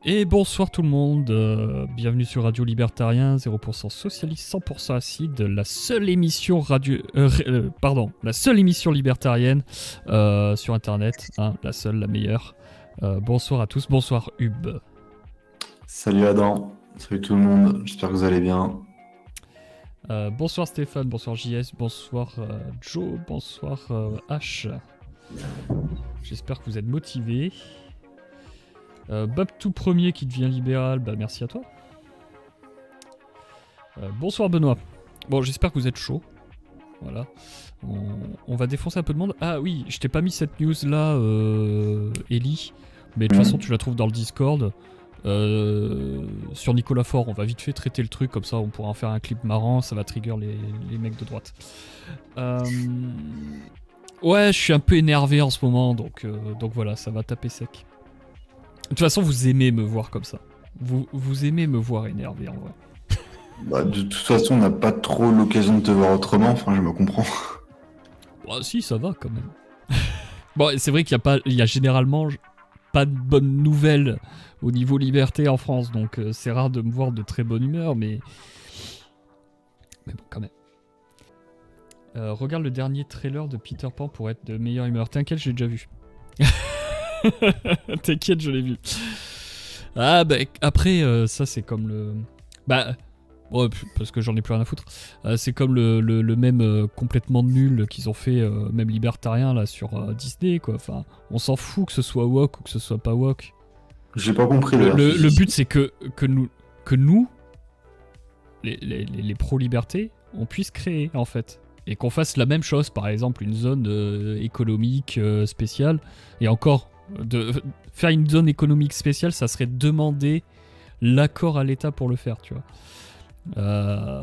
Et bonsoir tout le monde, bienvenue sur Radio Libertarien, 0% socialiste, 100% acide, la seule émission la seule émission libertarienne sur internet, hein, la seule, la meilleure. Bonsoir à tous, bonsoir Hub. Salut Adam, salut tout le monde, j'espère que vous allez bien. Bonsoir Stéphane, bonsoir JS, bonsoir Joe, bonsoir H. J'espère que vous êtes motivés. Bob tout premier qui devient libéral, bah merci à toi. Bonsoir Benoît. Bon, j'espère que vous êtes chaud. Voilà. On va défoncer un peu de monde. Ah oui, je t'ai pas mis cette news là, Ellie. Mais de toute façon, tu la trouves dans le Discord. Sur Nicolas Faure, on va vite fait traiter le truc, comme ça on pourra en faire un clip marrant, ça va trigger les mecs de droite. Ouais, je suis un peu énervé en ce moment, donc voilà, ça va taper sec. De toute façon, vous aimez me voir comme ça. Vous aimez me voir énervé en vrai. Bah, de toute façon, on n'a pas trop l'occasion de te voir autrement, enfin je me comprends. Bah si, ça va quand même. Bon, c'est vrai qu'il y a généralement pas de bonnes nouvelles au niveau liberté en France, donc c'est rare de me voir de très bonne humeur, mais bon, quand même. Regarde le dernier trailer de Peter Pan pour être de meilleure humeur. T'inquiète, je l'ai déjà vu. T'inquiète, je l'ai vu. Ah bah après, ça c'est comme le... Bah... Ouais, parce que j'en ai plus rien à foutre. C'est comme le même complètement nul qu'ils ont fait, même libertarien là sur Disney quoi. Enfin, on s'en fout que ce soit woke ou que ce soit pas woke. J'ai pas compris Le but c'est que nous les pro-liberté, on puisse créer en fait. Et qu'on fasse la même chose, par exemple une zone économique spéciale. Et encore, faire une zone économique spéciale, ça serait demander l'accord à l'État pour le faire, tu vois.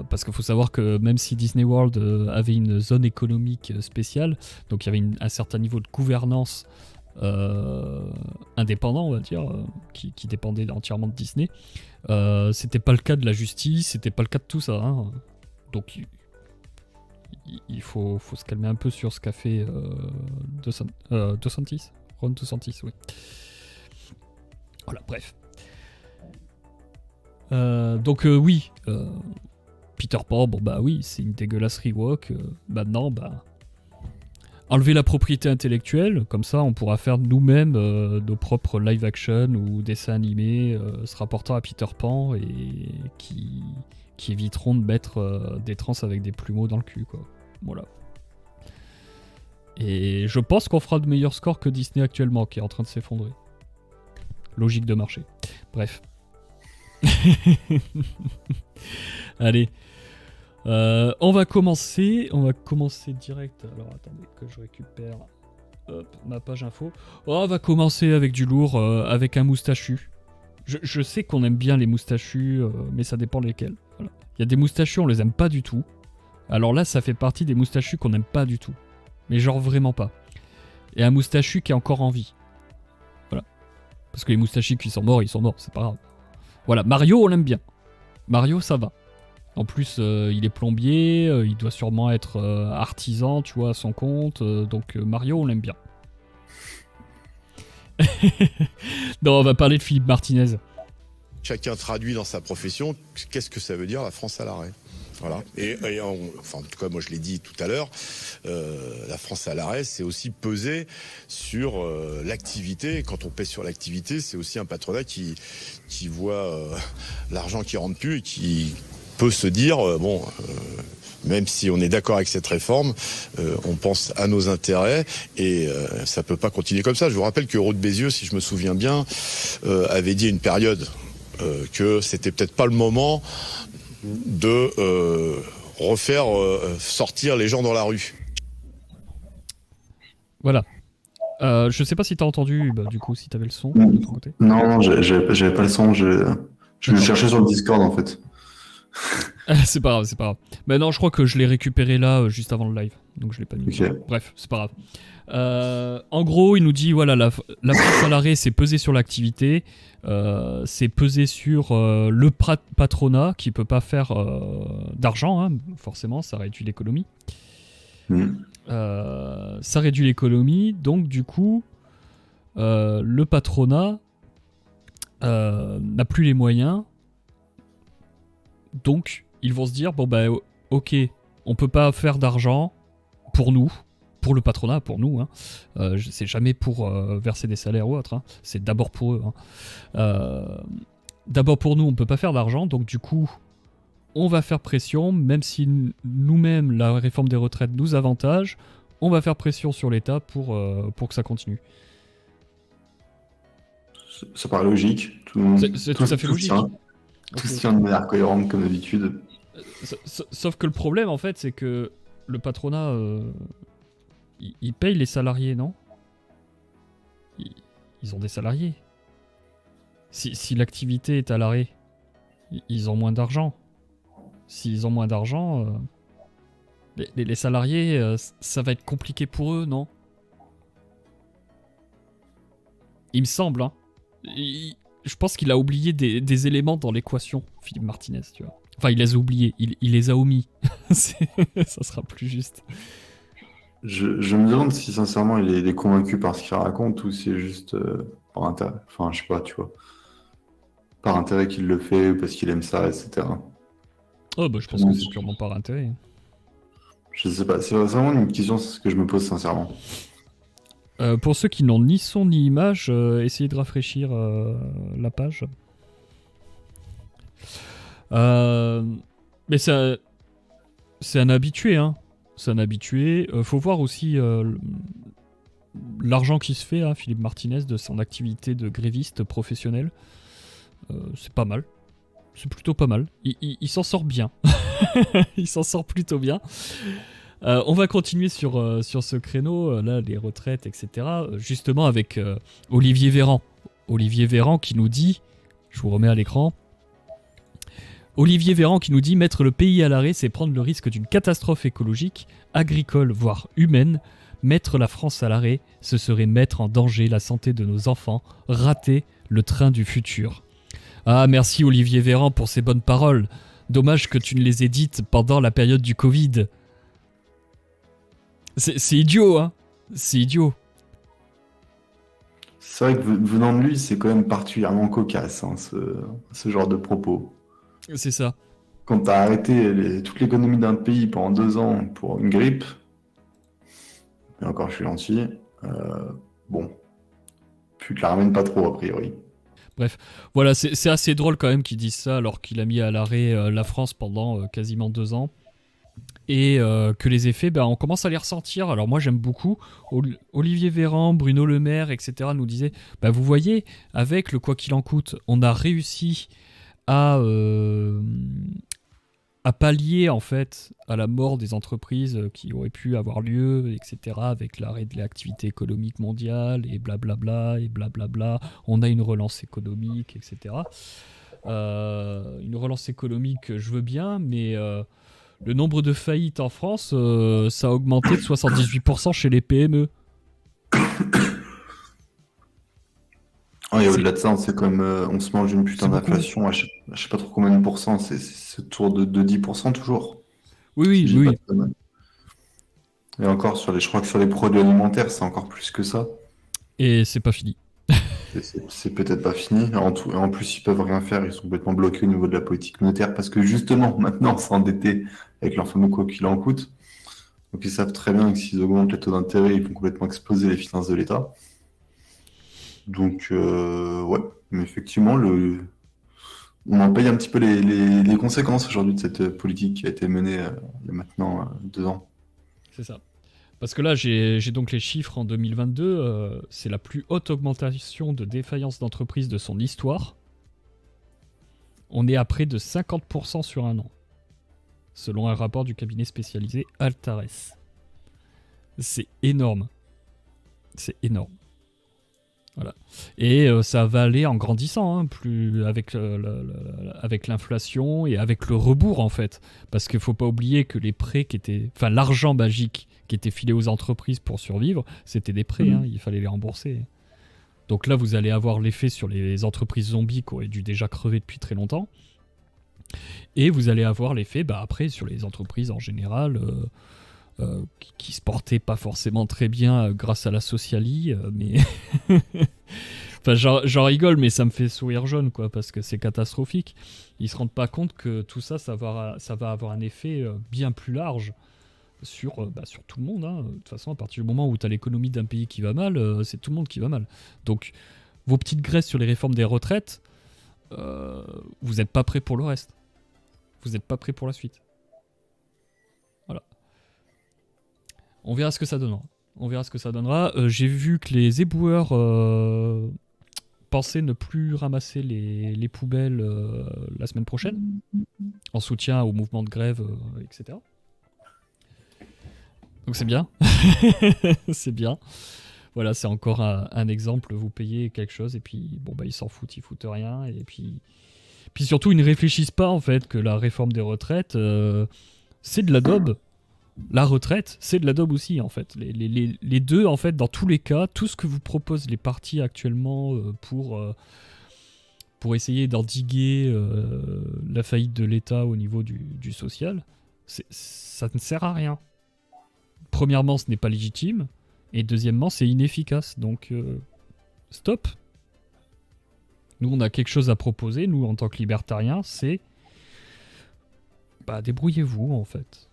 Parce qu'il faut savoir que même si Disney World avait une zone économique spéciale, donc il y avait un certain niveau de gouvernance indépendant, on va dire, qui dépendait entièrement de Disney, c'était pas le cas de la justice, c'était pas le cas de tout ça, hein. Donc il faut se calmer un peu sur ce qu'a fait DeSantis, Ron DeSantis, oui. Voilà, bref. Donc oui, Peter Pan, bon bah oui, c'est une dégueulasserie woke. Maintenant, bah enlever la propriété intellectuelle, comme ça on pourra faire nous-mêmes nos propres live action ou dessins animés se rapportant à Peter Pan et qui éviteront de mettre des trans avec des plumeaux dans le cul, quoi. Voilà. Et je pense qu'on fera de meilleurs scores que Disney actuellement, qui est en train de s'effondrer. Logique de marché. Bref. Allez, on va commencer direct. Alors attendez que je récupère ma page info. On va commencer avec du lourd, avec un moustachu. Je sais qu'on aime bien les moustachus, mais ça dépend lesquels. Voilà. Il y a des moustachus, on les aime pas du tout. Alors là, ça fait partie des moustachus qu'on aime pas du tout. Mais genre vraiment pas. Et un moustachu qui est encore en vie. Voilà. Parce que les moustachus qui sont morts, ils sont morts, c'est pas grave. Voilà, Mario, on l'aime bien. Mario, ça va. En plus, il est plombier, il doit sûrement être artisan, tu vois, à son compte. Donc Mario, on l'aime bien. Non, on va parler de Philippe Martinez. Chacun traduit dans sa profession qu'est-ce que ça veut dire la France à l'arrêt. Voilà. Enfin, en tout cas, moi je l'ai dit tout à l'heure, la France à l'arrêt, c'est aussi peser sur l'activité. Quand on pèse sur l'activité, c'est aussi un patronat qui voit l'argent qui rentre plus et qui peut se dire même si on est d'accord avec cette réforme, on pense à nos intérêts et ça peut pas continuer comme ça. Je vous rappelle que Roch de Bézieux, si je me souviens bien, avait dit à une période que c'était peut-être pas le moment de refaire sortir les gens dans la rue. Voilà. Je sais pas si t'as entendu, du coup, si t'avais le son de ton côté. Non, j'avais pas le son, je le cherchais sur le Discord en fait. C'est pas grave. Mais non, je crois que je l'ai récupéré là, juste avant le live. Donc je l'ai pas mis. Okay. Bref, c'est pas grave. En gros, il nous dit, voilà, la France à l'arrêt, c'est peser sur l'activité. C'est peser sur le patronat qui peut pas faire d'argent, hein, forcément, ça réduit l'économie. Ça réduit l'économie, donc du coup, le patronat n'a plus les moyens. Donc, ils vont se dire, bon bah ok, on peut pas faire d'argent pour nous, pour le patronat, pour nous. Hein. C'est jamais pour verser des salaires ou autre. Hein. C'est d'abord pour eux. Hein. D'abord pour nous, on peut pas faire d'argent. Donc du coup, on va faire pression, même si nous-mêmes, la réforme des retraites nous avantage, on va faire pression sur l'État pour que ça continue. Ça paraît logique. C'est tout à fait logique. Tout se tient de manière cohérente comme d'habitude. Sauf que le problème, en fait, c'est que le patronat, il paye les salariés, non ? Ils ont des salariés. Si l'activité est à l'arrêt, ils ont moins d'argent. S'ils ont moins d'argent, les salariés, ça va être compliqué pour eux, non ? Il me semble, hein. Je pense qu'il a oublié des éléments dans l'équation, Philippe Martinez, tu vois. Enfin, il les a oubliés, il les a omis. Ça sera plus juste. Je me demande si sincèrement il est convaincu par ce qu'il raconte ou si c'est juste par intérêt. Enfin, je sais pas, tu vois. Par intérêt qu'il le fait ou parce qu'il aime ça, etc. Oh, bah, je pense que c'est purement par intérêt. Je sais pas, c'est vraiment une question, c'est ce que je me pose sincèrement. Pour ceux qui n'ont ni son ni image, essayez de rafraîchir la page. Mais c'est un habitué, hein. C'est un habitué. Faut voir aussi l'argent qui se fait, hein, Philippe Martinez, de son activité de gréviste professionnel. C'est pas mal. C'est plutôt pas mal. Il s'en sort bien. Il s'en sort plutôt bien. On va continuer sur ce créneau, là, les retraites, etc. Justement avec Olivier Véran. Olivier Véran qui nous dit, je vous remets à l'écran, Olivier Véran qui nous dit « Mettre le pays à l'arrêt, c'est prendre le risque d'une catastrophe écologique, agricole, voire humaine. Mettre la France à l'arrêt, ce serait mettre en danger la santé de nos enfants, rater le train du futur. » Ah, merci Olivier Véran pour ces bonnes paroles. Dommage que tu ne les aies dites pendant la période du Covid. C'est idiot, hein. C'est idiot. C'est vrai que venant de lui, c'est quand même particulièrement cocasse, hein, ce genre de propos. C'est ça. Quand t'as arrêté toute l'économie d'un pays pendant 2 ans pour une grippe, et encore je suis gentil, bon, tu te la ramènes pas trop a priori. Bref, voilà, c'est assez drôle quand même qu'ils disent ça alors qu'il a mis à l'arrêt la France pendant quasiment 2 ans. Et que les effets, on commence à les ressentir. Alors moi j'aime beaucoup. Olivier Véran, Bruno Le Maire, etc. nous disaient, vous voyez, avec le quoi qu'il en coûte, on a réussi à pallier en fait à la mort des entreprises qui auraient pu avoir lieu, etc. avec l'arrêt de l'activité économique mondiale et blablabla et blablabla. On a une relance économique, etc. Une relance économique, je veux bien, mais le nombre de faillites en France, ça a augmenté de 78% chez les PME. Et au-delà de ça, c'est comme on se mange une putain d'inflation à je sais pas trop combien de pourcents, c'est autour de 10% toujours. Oui. Et encore, je crois que sur les produits alimentaires, c'est encore plus que ça. Et c'est pas fini. C'est peut-être pas fini. En plus, ils peuvent rien faire, ils sont complètement bloqués au niveau de la politique monétaire parce que justement, maintenant, c'est endetté avec leur fameux quoi qu'il en coûte. Donc ils savent très bien que s'ils augmentent les taux d'intérêt, ils vont complètement exploser les finances de l'État. Donc, ouais, mais effectivement, on en paye un petit peu les conséquences aujourd'hui de cette politique qui a été menée il y a maintenant 2 ans. C'est ça. Parce que là, j'ai donc les chiffres en 2022. C'est la plus haute augmentation de défaillance d'entreprise de son histoire. On est à près de 50% sur un an, selon un rapport du cabinet spécialisé Altares. C'est énorme. C'est énorme. Voilà. Et ça va aller en grandissant, hein, plus avec l'inflation et avec le rebours en fait. Parce qu'il ne faut pas oublier que les prêts l'argent magique qui était filé aux entreprises pour survivre, c'était des prêts, hein, il fallait les rembourser. Donc là, vous allez avoir l'effet sur les entreprises zombies qui auraient dû déjà crever depuis très longtemps. Et vous allez avoir l'effet après sur les entreprises en général qui se portaient pas forcément très bien grâce à la socialie, mais Enfin, j'en rigole, mais ça me fait sourire jaune, quoi, parce que c'est catastrophique. Ils se rendent pas compte que tout ça, ça va avoir un effet bien plus large sur tout le monde. Hein. De toute façon, à partir du moment où tu as l'économie d'un pays qui va mal, c'est tout le monde qui va mal. Donc, vos petites graisses sur les réformes des retraites, vous n'êtes pas prêts pour le reste. Vous n'êtes pas prêts pour la suite. Voilà. On verra ce que ça donnera. J'ai vu que les éboueurs pensaient ne plus ramasser les poubelles la semaine prochaine, en soutien au mouvement de grève, etc. Donc c'est bien. C'est bien. Voilà, c'est encore un exemple. Vous payez quelque chose et puis bon bah ils s'en foutent, ils foutent rien. Et puis surtout ils ne réfléchissent pas en fait que la réforme des retraites c'est de la daube. La retraite, c'est de la daube aussi, en fait. Les deux, en fait, dans tous les cas, tout ce que vous proposent les partis actuellement pour essayer d'endiguer la faillite de l'État au niveau du social, ça ne sert à rien. Premièrement, ce n'est pas légitime, et deuxièmement, c'est inefficace. Donc, stop. Nous, on a quelque chose à proposer, nous, en tant que libertariens, c'est... débrouillez-vous, en fait.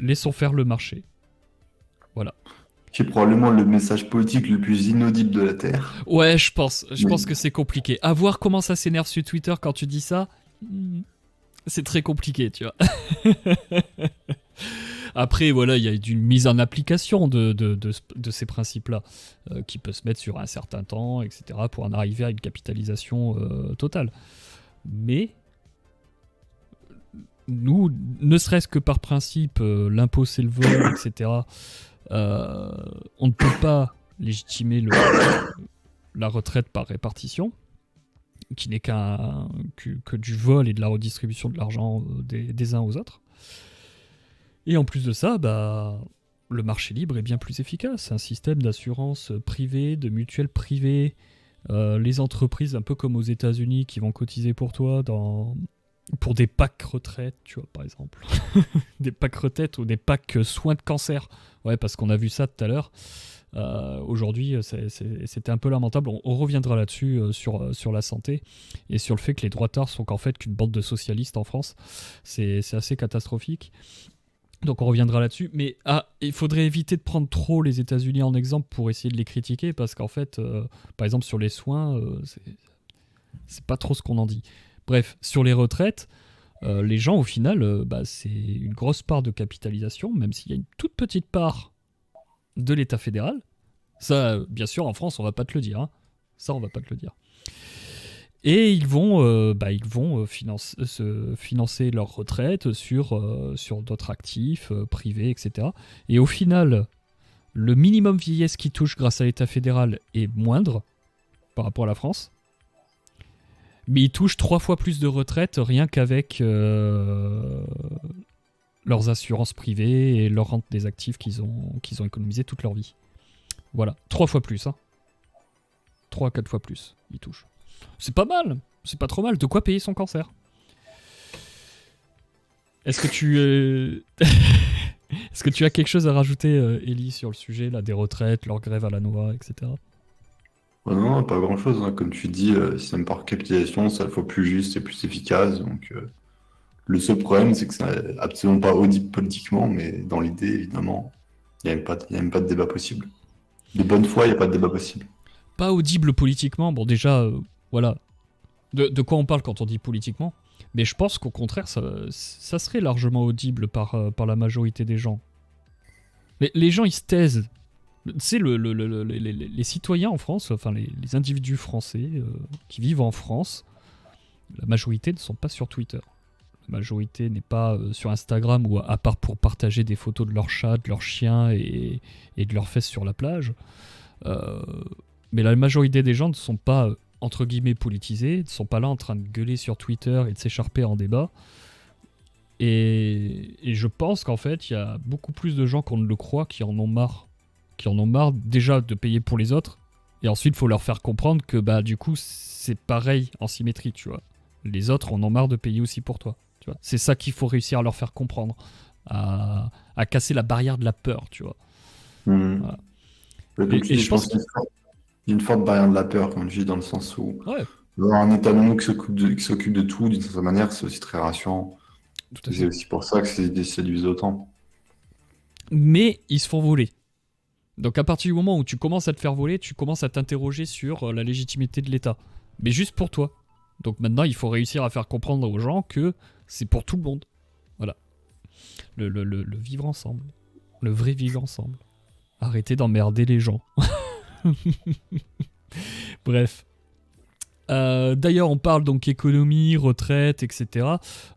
Laissons faire le marché. Voilà. Qui est probablement le message politique le plus inaudible de la Terre. Ouais, je pense que c'est compliqué. À voir comment ça s'énerve sur Twitter quand tu dis ça, c'est très compliqué, tu vois. Après, voilà, il y a une mise en application de ces principes-là qui peut se mettre sur un certain temps, etc., pour en arriver à une capitalisation totale. Mais... nous, ne serait-ce que par principe, l'impôt c'est le vol, etc., on ne peut pas légitimer la retraite par répartition, qui n'est que du vol et de la redistribution de l'argent des uns aux autres. Et en plus de ça, le marché libre est bien plus efficace. Un système d'assurance privée, de mutuelle privée, les entreprises, un peu comme aux États-Unis, qui vont cotiser pour toi pour des packs retraite, tu vois, par exemple. Des packs retraite ou des packs soins de cancer. Ouais, parce qu'on a vu ça tout à l'heure. Aujourd'hui, c'était un peu lamentable. On reviendra là-dessus sur la santé et sur le fait que les droitards sont qu'en fait qu'une bande de socialistes en France. C'est assez catastrophique. Donc on reviendra là-dessus. Mais il faudrait éviter de prendre trop les États-Unis en exemple pour essayer de les critiquer parce qu'en fait, par exemple, sur les soins, c'est pas trop ce qu'on en dit. Bref, sur les retraites, les gens, au final, c'est une grosse part de capitalisation, même s'il y a une toute petite part de l'État fédéral. Ça, bien sûr, en France, on va pas te le dire. Hein. Ça, on va pas te le dire. Et ils vont financer leur retraite sur d'autres actifs privés, etc. Et au final, le minimum vieillesse qu'ils touchent grâce à l'État fédéral est moindre par rapport à la France. Mais ils touchent 3 fois plus de retraite rien qu'avec leurs assurances privées et leur rente des actifs qu'ils ont économisé toute leur vie. Voilà, 3 fois plus. Hein. 3 à 4 fois plus, ils touchent. C'est pas mal, c'est pas trop mal. De quoi payer son cancer. Est-ce que tu as quelque chose à rajouter, Ellie, sur le sujet là, des retraites, leur grève à la noix, etc. Non, pas grand-chose. Hein. Comme tu dis, système par capitalisation, ça le faut plus juste et plus efficace. Donc, le seul problème, c'est que c'est absolument pas audible politiquement, mais dans l'idée, évidemment, il n'y a même pas de débat possible. De bonne foi, il n'y a pas de débat possible. Pas audible politiquement, bon déjà, voilà. De quoi on parle quand on dit politiquement? Mais je pense qu'au contraire, ça serait largement audible par la majorité des gens. Mais les gens, ils se taisent. Tu sais, les citoyens en France, enfin les individus français qui vivent en France, la majorité ne sont pas sur Twitter. La majorité n'est pas sur Instagram, ou à part pour partager des photos de leurs chats, de leurs chiens et de leurs fesses sur la plage. Mais la majorité des gens ne sont pas, entre guillemets, politisés, ne sont pas là en train de gueuler sur Twitter et de s'écharper en débat. Et je pense qu'en fait, il y a beaucoup plus de gens qu'on ne le croit qui en ont marre. Qui en ont marre déjà de payer pour les autres. Et ensuite, il faut leur faire comprendre que du coup, c'est pareil en symétrie, tu vois. Les autres en ont marre de payer aussi pour toi. Tu vois. C'est ça qu'il faut réussir à leur faire comprendre. À casser la barrière de la peur, tu vois. Mmh. Voilà. Et je pense qu'il Il y a une forte barrière de la peur, comme je dis, dans le sens où Ouais, avoir un État nouveau qui s'occupe de tout, d'une certaine manière, c'est aussi très rassurant. tout à Et c'est fait. aussi pour ça que c'est séduisent autant. Mais ils se font voler. Donc à partir du moment où tu commences à te faire voler, tu commences à t'interroger sur la légitimité de l'État. Mais juste pour toi. Donc maintenant, il faut réussir à faire comprendre aux gens que c'est pour tout le monde. Voilà. Le vivre ensemble. Le vrai vivre ensemble. Arrêtez d'emmerder les gens. Bref. D'ailleurs, on parle donc économie, retraite, etc.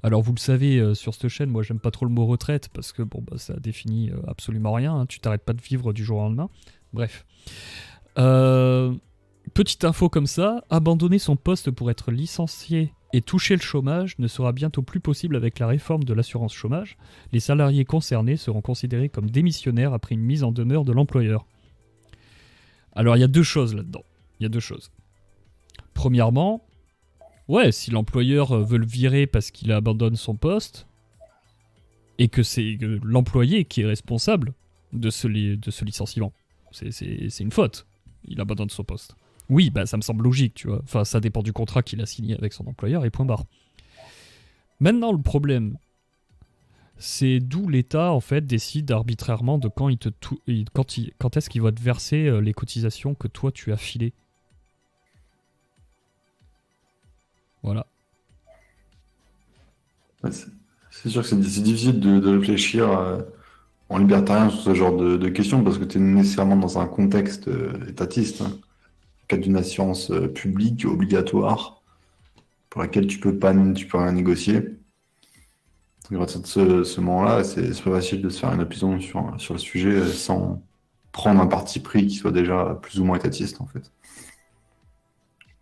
Alors, vous le savez, sur cette chaîne, moi, j'aime pas trop le mot retraite parce que bon, bah, ça définit absolument rien. Hein. Tu t'arrêtes pas de vivre du jour au lendemain. Bref. Petite info comme ça, abandonner son poste pour être licencié et toucher le chômage ne sera bientôt plus possible avec la réforme de l'assurance chômage. Les salariés concernés seront considérés comme démissionnaires après une mise en demeure de l'employeur. Alors, il y a deux choses là-dedans. Il y a deux choses. Premièrement, ouais, si l'employeur veut le virer parce qu'il abandonne son poste, et que c'est l'employé qui est responsable de ce licenciement, c'est une faute. Il abandonne son poste. Oui, bah ça me semble logique, tu vois. Enfin, ça dépend du contrat qu'il a signé avec son employeur et point barre. Maintenant, le problème, c'est d'où l'État, en fait, décide arbitrairement de quand quand est-ce qu'il va te verser les cotisations que toi, tu as filées. Voilà. Ouais, c'est sûr que c'est difficile de réfléchir en libertarien sur ce genre de questions parce que tu es nécessairement dans un contexte étatiste. Hein. Le cadre d'une assurance publique obligatoire pour laquelle tu peux rien négocier. Donc, à partir de ce moment-là, c'est pas facile de se faire une opinion sur le sujet sans prendre un parti pris qui soit déjà plus ou moins étatiste en fait.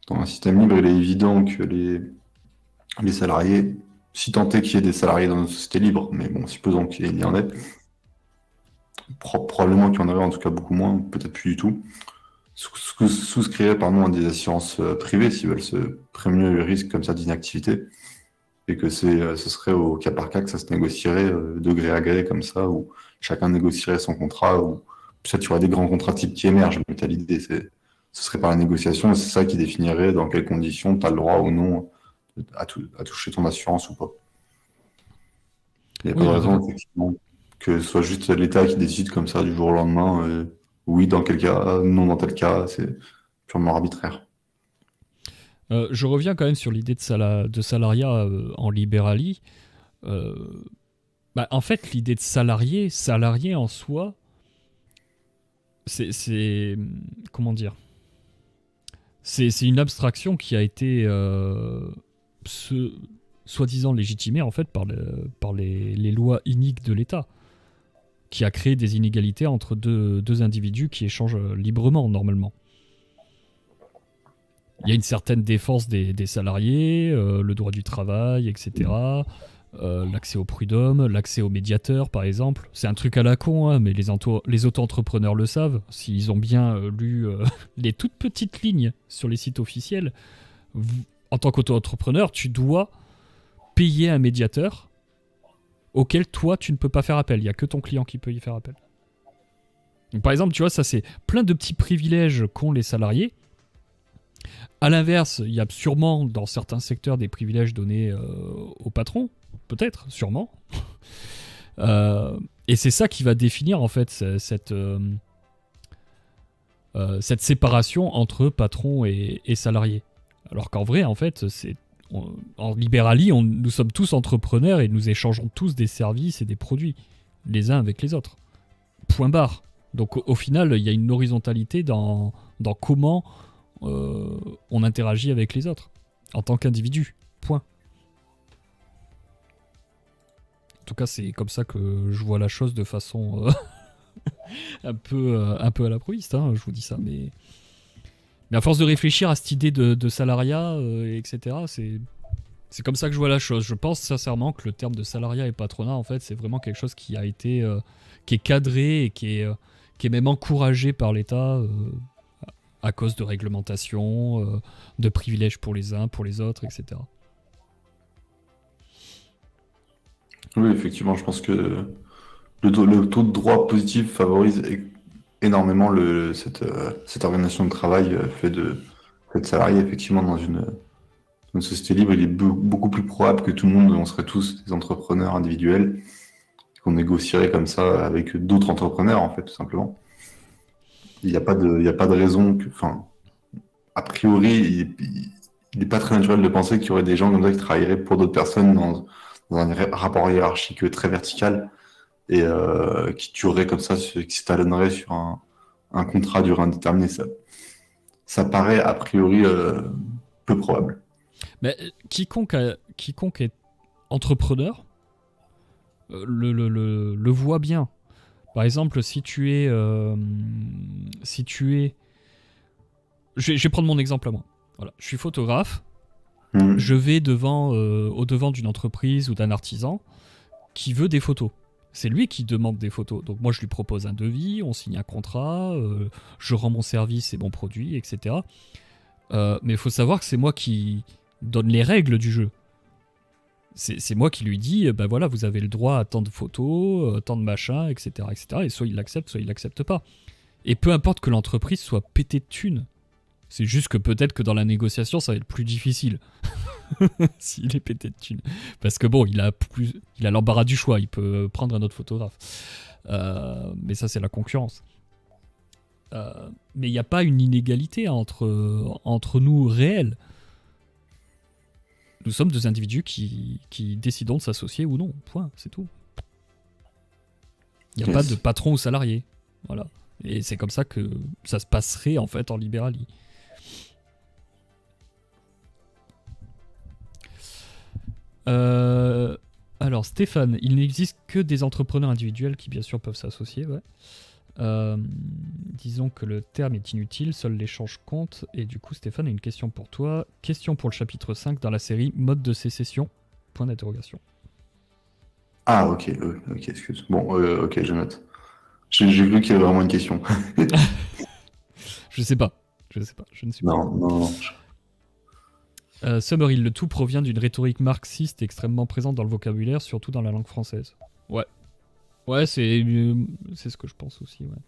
Dans un système libre, il est évident que les salariés, si tant est qu'il y ait des salariés dans une société libre, mais bon, supposons qu'il y en ait, probablement qu'il y en aurait en tout cas beaucoup moins, peut-être plus du tout, souscriraient pardon, à des assurances privées s'ils veulent se prémunir le risque comme ça d'inactivité, et que ce serait au cas par cas que ça se négocierait de gré à gré comme ça, où chacun négocierait son contrat, ou peut-être il y aurait des grands contrats types qui émergent, mais t'as l'idée, ce serait par la négociation, et c'est ça qui définirait dans quelles conditions tu as le droit ou non à toucher ton assurance ou pas. Il n'y a pas Oui, de tout à raison, fait. effectivement, que ce soit juste l'État qui décide comme ça du jour au lendemain, oui dans quel cas, non dans tel cas, c'est purement arbitraire. Je reviens quand même sur l'idée de salariat en libérali. Euh, En fait, l'idée de salarié en soi, comment dire, c'est une abstraction qui a été soi-disant légitimée en fait par les lois iniques de l'État, qui a créé des inégalités entre deux individus qui échangent librement normalement. Il y a une certaine défense des salariés, le droit du travail, etc. L'accès au prud'homme, l'accès au médiateur, par exemple. C'est un truc à la con, hein, mais les auto-entrepreneurs le savent. S'ils ont bien lu les toutes petites lignes sur les sites officiels, en tant qu'auto-entrepreneur, tu dois payer un médiateur auquel toi, tu ne peux pas faire appel. Il n'y a que ton client qui peut y faire appel. Donc, par exemple, tu vois, ça c'est plein de petits privilèges qu'ont les salariés. À l'inverse, il y a sûrement dans certains secteurs des privilèges donnés aux patrons, peut-être, sûrement. Et c'est ça qui va définir en fait cette séparation entre patron et salarié. Alors qu'en vrai, en fait, en libérali, nous sommes tous entrepreneurs et nous échangeons tous des services et des produits, les uns avec les autres. Point barre. Donc au final, il y a une horizontalité dans comment on interagit avec les autres en tant qu'individu. Point. En tout cas, c'est comme ça que je vois la chose de façon un peu à l'improviste, hein, je vous dis ça. Mais à force de réfléchir à cette idée de salariat, etc., c'est comme ça que je vois la chose. Je pense sincèrement que le terme de salariat et patronat, en fait, c'est vraiment quelque chose qui a été, qui est cadré et qui est même encouragé par l'État à cause de réglementations, de privilèges pour les uns, pour les autres, etc. Oui, effectivement, je pense que le taux de droit positif favorise énormément cette organisation de travail fait de salariés, effectivement, dans une société libre. Il est beaucoup plus probable que tout le monde, on serait tous des entrepreneurs individuels, qu'on négocierait comme ça avec d'autres entrepreneurs, en fait, tout simplement. Il n'y a pas de raison que, enfin, a priori, il n'est pas très naturel de penser qu'il y aurait des gens comme ça qui travailleraient pour d'autres personnes dans un rapport hiérarchique très vertical et qui tueraient comme ça, qui s'étalonneraient sur un contrat à durée indéterminée. Ça paraît a priori peu probable. Mais quiconque est entrepreneur le voit bien. Par exemple, si tu es... Je vais prendre mon exemple à moi. Voilà. Je suis photographe. Je vais au devant d'une entreprise ou d'un artisan qui veut des photos. C'est lui qui demande des photos. Donc moi, je lui propose un devis, on signe un contrat, je rends mon service et mon produit, etc. Mais il faut savoir que c'est moi qui donne les règles du jeu. C'est moi qui lui dis, ben voilà, vous avez le droit à tant de photos, tant de machins, etc., etc. Et soit il l'accepte, soit il l'accepte pas. Et peu importe que l'entreprise soit pétée de thunes. C'est juste que peut-être que dans la négociation, ça va être plus difficile. S'il est pété de thunes. Parce que bon, il a l'embarras du choix. Il peut prendre un autre photographe. Mais ça, c'est la concurrence. Mais il n'y a pas une inégalité entre nous réelle. Nous sommes deux individus qui décidons de s'associer ou non. Point, c'est tout. Il n'y a pas de patron ou salarié. Voilà. Et c'est comme ça que ça se passerait en fait en libérali. Alors Stéphane, il n'existe que des entrepreneurs individuels qui bien sûr peuvent s'associer, ouais. Disons que le terme est inutile, seul l'échange compte. Et du coup Stéphane a une question pour toi. Question pour le chapitre 5 dans la série Mode de sécession. Point d'interrogation. Ah ok, excuse. Bon, ok, je note. J'ai cru qu'il y avait vraiment une question. Je sais pas, je ne suis pas. Non. Summerhill, le tout provient d'une rhétorique marxiste extrêmement présente dans le vocabulaire, surtout dans la langue française. Ouais, c'est ce que je pense aussi, ouais.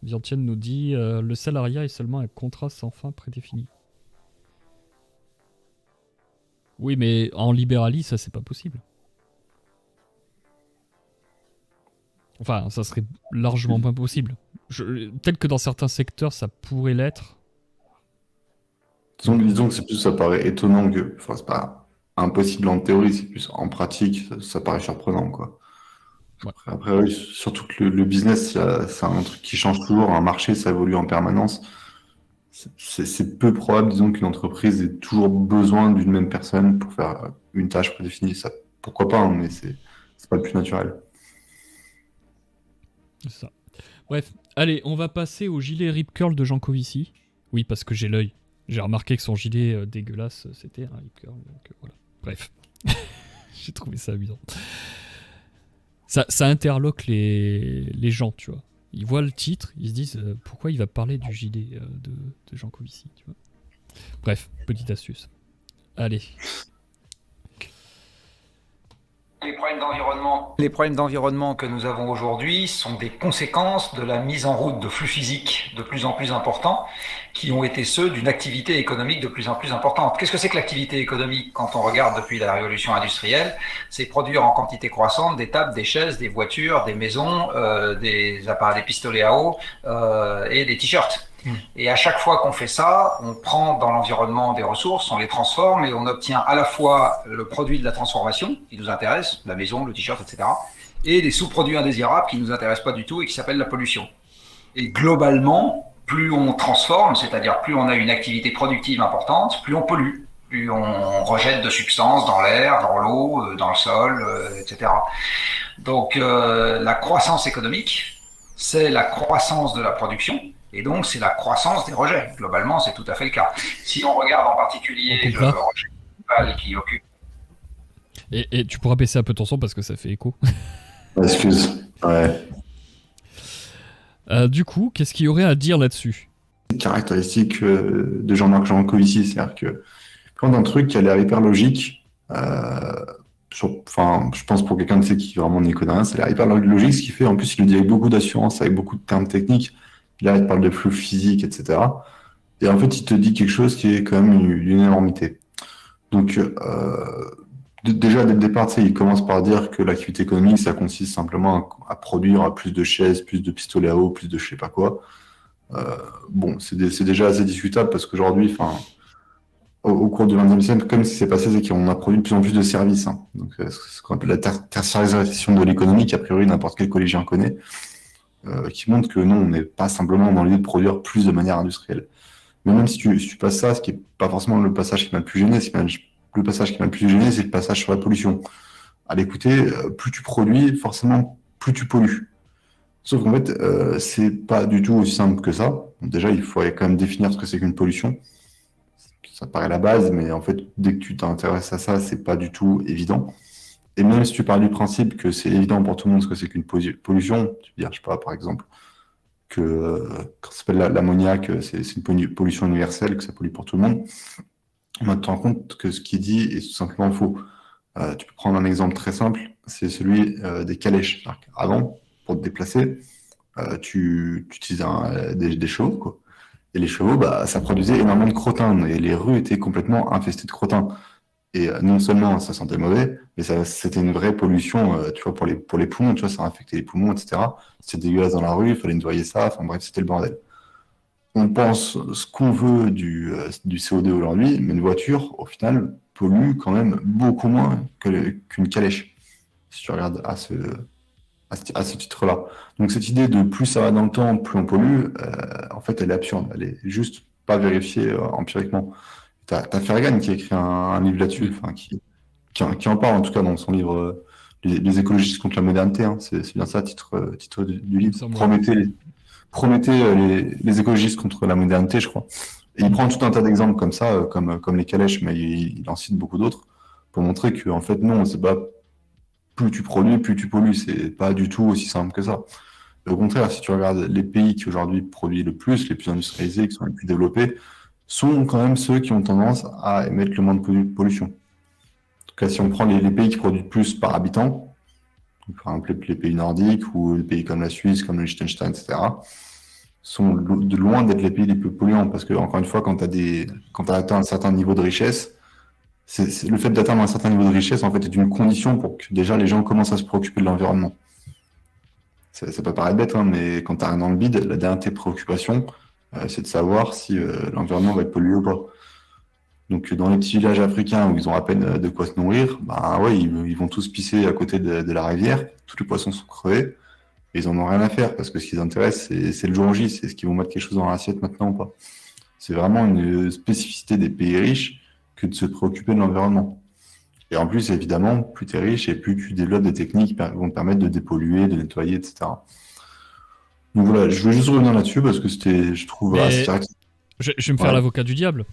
Vientienne nous dit le salariat est seulement un contrat sans fin prédéfini. Oui, mais en libérali, ça c'est pas possible. Enfin, ça serait largement pas possible. Peut-être que dans certains secteurs, ça pourrait l'être. Disons que ça paraît étonnant que... Enfin, c'est pas impossible en théorie, c'est plus en pratique, ça paraît surprenant, quoi. Ouais. Après, oui, surtout que le business, c'est un truc qui change toujours, un marché, ça évolue en permanence. C'est peu probable, disons, qu'une entreprise ait toujours besoin d'une même personne pour faire une tâche prédéfinie. Ça, pourquoi pas, hein, mais c'est pas le plus naturel. C'est ça. Bref, allez, on va passer au gilet Rip Curl de Jean Covici. Oui, parce que j'ai l'œil. J'ai remarqué que son gilet dégueulasse, c'était un Rip Curl. Donc voilà. Bref. J'ai trouvé ça amusant. Ça interloque les gens, tu vois. Ils voient le titre, ils se disent pourquoi il va parler du gilet de Jean Covici, tu vois. Bref, petite astuce. Allez. Les problèmes d'environnement que nous avons aujourd'hui sont des conséquences de la mise en route de flux physiques de plus en plus importants qui ont été ceux d'une activité économique de plus en plus importante. Qu'est-ce que c'est que l'activité économique quand on regarde depuis la révolution industrielle? C'est produire en quantité croissante des tables, des chaises, des voitures, des maisons, des appareils, des pistolets à eau et des t-shirts. Et à chaque fois qu'on fait ça, on prend dans l'environnement des ressources, on les transforme et on obtient à la fois le produit de la transformation qui nous intéresse, la maison, le t-shirt, etc., et des sous-produits indésirables qui nous intéressent pas du tout et qui s'appellent la pollution. Et globalement, plus on transforme, c'est-à-dire plus on a une activité productive importante, plus on pollue, plus on rejette de substances dans l'air, dans l'eau, dans le sol, etc. Donc la croissance économique, c'est la croissance de la production. Et donc, c'est la croissance des rejets. Globalement, c'est tout à fait le cas. Si on regarde en particulier le rejet principal qui occupe... Et tu pourras baisser un peu ton son parce que ça fait écho. Excuse. Ouais. Du coup, qu'est-ce qu'il y aurait à dire là-dessus? C'est caractéristique de Jean-Marc Jancovici, c'est-à-dire que quand un truc qui a l'air hyper logique, je pense pour quelqu'un qui vraiment n'y connaît rien, ça a l'air hyper logique, ce qui fait, en plus, il le dit avec beaucoup d'assurance, avec beaucoup de termes techniques, Là, il te parle de flux physiques, etc. Et en fait, il te dit quelque chose qui est quand même une énormité. Donc, déjà, dès le départ, tu sais, il commence par dire que l'activité économique, ça consiste simplement à produire plus de chaises, plus de pistolets à eau, plus de je sais pas quoi. Bon, c'est déjà assez discutable parce qu'aujourd'hui, enfin, au cours du XXe siècle, comme ce qui s'est passé, c'est qu'on a produit de plus en plus de services, hein. Donc, ce qu'on appelle la tertiarisation de l'économie, qu'a priori n'importe quel collégien connaît, qui montre que non, on n'est pas simplement dans l'idée de produire plus de manière industrielle. Mais même si tu passes ça, ce qui n'est pas forcément le passage qui m'a le plus gêné, le passage qui m'a le plus gêné, c'est le passage sur la pollution. À l'écouter, plus tu produis, forcément, plus tu pollues. Sauf qu'en fait, c'est pas du tout aussi simple que ça. Donc déjà, il faudrait quand même définir ce que c'est qu'une pollution. Ça paraît la base, mais en fait, dès que tu t'intéresses à ça, c'est pas du tout évident. Et même si tu pars du principe que c'est évident pour tout le monde ce que c'est qu'une pollution, tu veux dire, je sais pas, par exemple, que quand ça s'appelle l'ammoniac, c'est une pollution universelle, que ça pollue pour tout le monde. On te rend compte que ce qu'il dit est tout simplement faux. Tu peux prendre un exemple très simple, c'est celui des calèches. Avant, pour te déplacer, tu utilisais des chevaux, quoi. Et les chevaux, bah, ça produisait énormément de crottin, et les rues étaient complètement infestées de crottin. Et non seulement ça sentait mauvais, mais c'était une vraie pollution, tu vois, pour les poumons, tu vois, ça infectait les poumons, etc. C'était dégueulasse dans la rue, il fallait nettoyer ça, enfin bref, c'était le bordel. On pense ce qu'on veut du CO2 aujourd'hui, mais une voiture, au final, pollue quand même beaucoup moins qu'une calèche, si tu regardes à ce titre-là. Donc cette idée de plus ça va dans le temps, plus on pollue, en fait, elle est absurde. Elle est juste pas vérifiée empiriquement. T'as Fergan qui a écrit un livre là-dessus, enfin, qui en parle en tout cas dans son livre les écologistes contre la modernité, hein. C'est bien ça, titre du livre. Promettez les écologistes contre la modernité, je crois. Et il prend tout un tas d'exemples comme ça, comme les calèches, mais il en cite beaucoup d'autres, pour montrer que en fait non, c'est pas plus tu produis, plus tu pollues. C'est pas du tout aussi simple que ça. Et au contraire, si tu regardes les pays qui aujourd'hui produisent le plus, les plus industrialisés, qui sont les plus développés, sont quand même ceux qui ont tendance à émettre le moins de pollution. En tout cas, si on prend les pays qui produisent plus par habitant, donc par exemple les pays nordiques ou les pays comme la Suisse, comme le Liechtenstein, etc., sont de loin d'être les pays les plus polluants. Parce que, encore une fois, quand tu as atteint un certain niveau de richesse, le fait d'atteindre un certain niveau de richesse, en fait, est une condition pour que déjà les gens commencent à se préoccuper de l'environnement. Ça peut paraître bête, hein, mais quand tu arrives dans le bide, la dernière de tes préoccupations, c'est de savoir si l'environnement va être pollué ou pas. Donc, dans les petits villages africains où ils ont à peine de quoi se nourrir, bah ouais, ils vont tous pisser à côté de la rivière, tous les poissons sont crevés, et ils en ont rien à faire, parce que ce qui les intéresse, c'est le jour J, c'est ce qu'ils vont mettre quelque chose dans l'assiette maintenant ou pas. C'est vraiment une spécificité des pays riches que de se préoccuper de l'environnement. Et en plus, évidemment, plus tu es riche et plus tu développes des techniques qui vont te permettre de dépolluer, de nettoyer, etc. Donc voilà, je veux juste revenir là-dessus parce que c'était, je trouve, assez direct. Je vais me faire l'avocat du diable.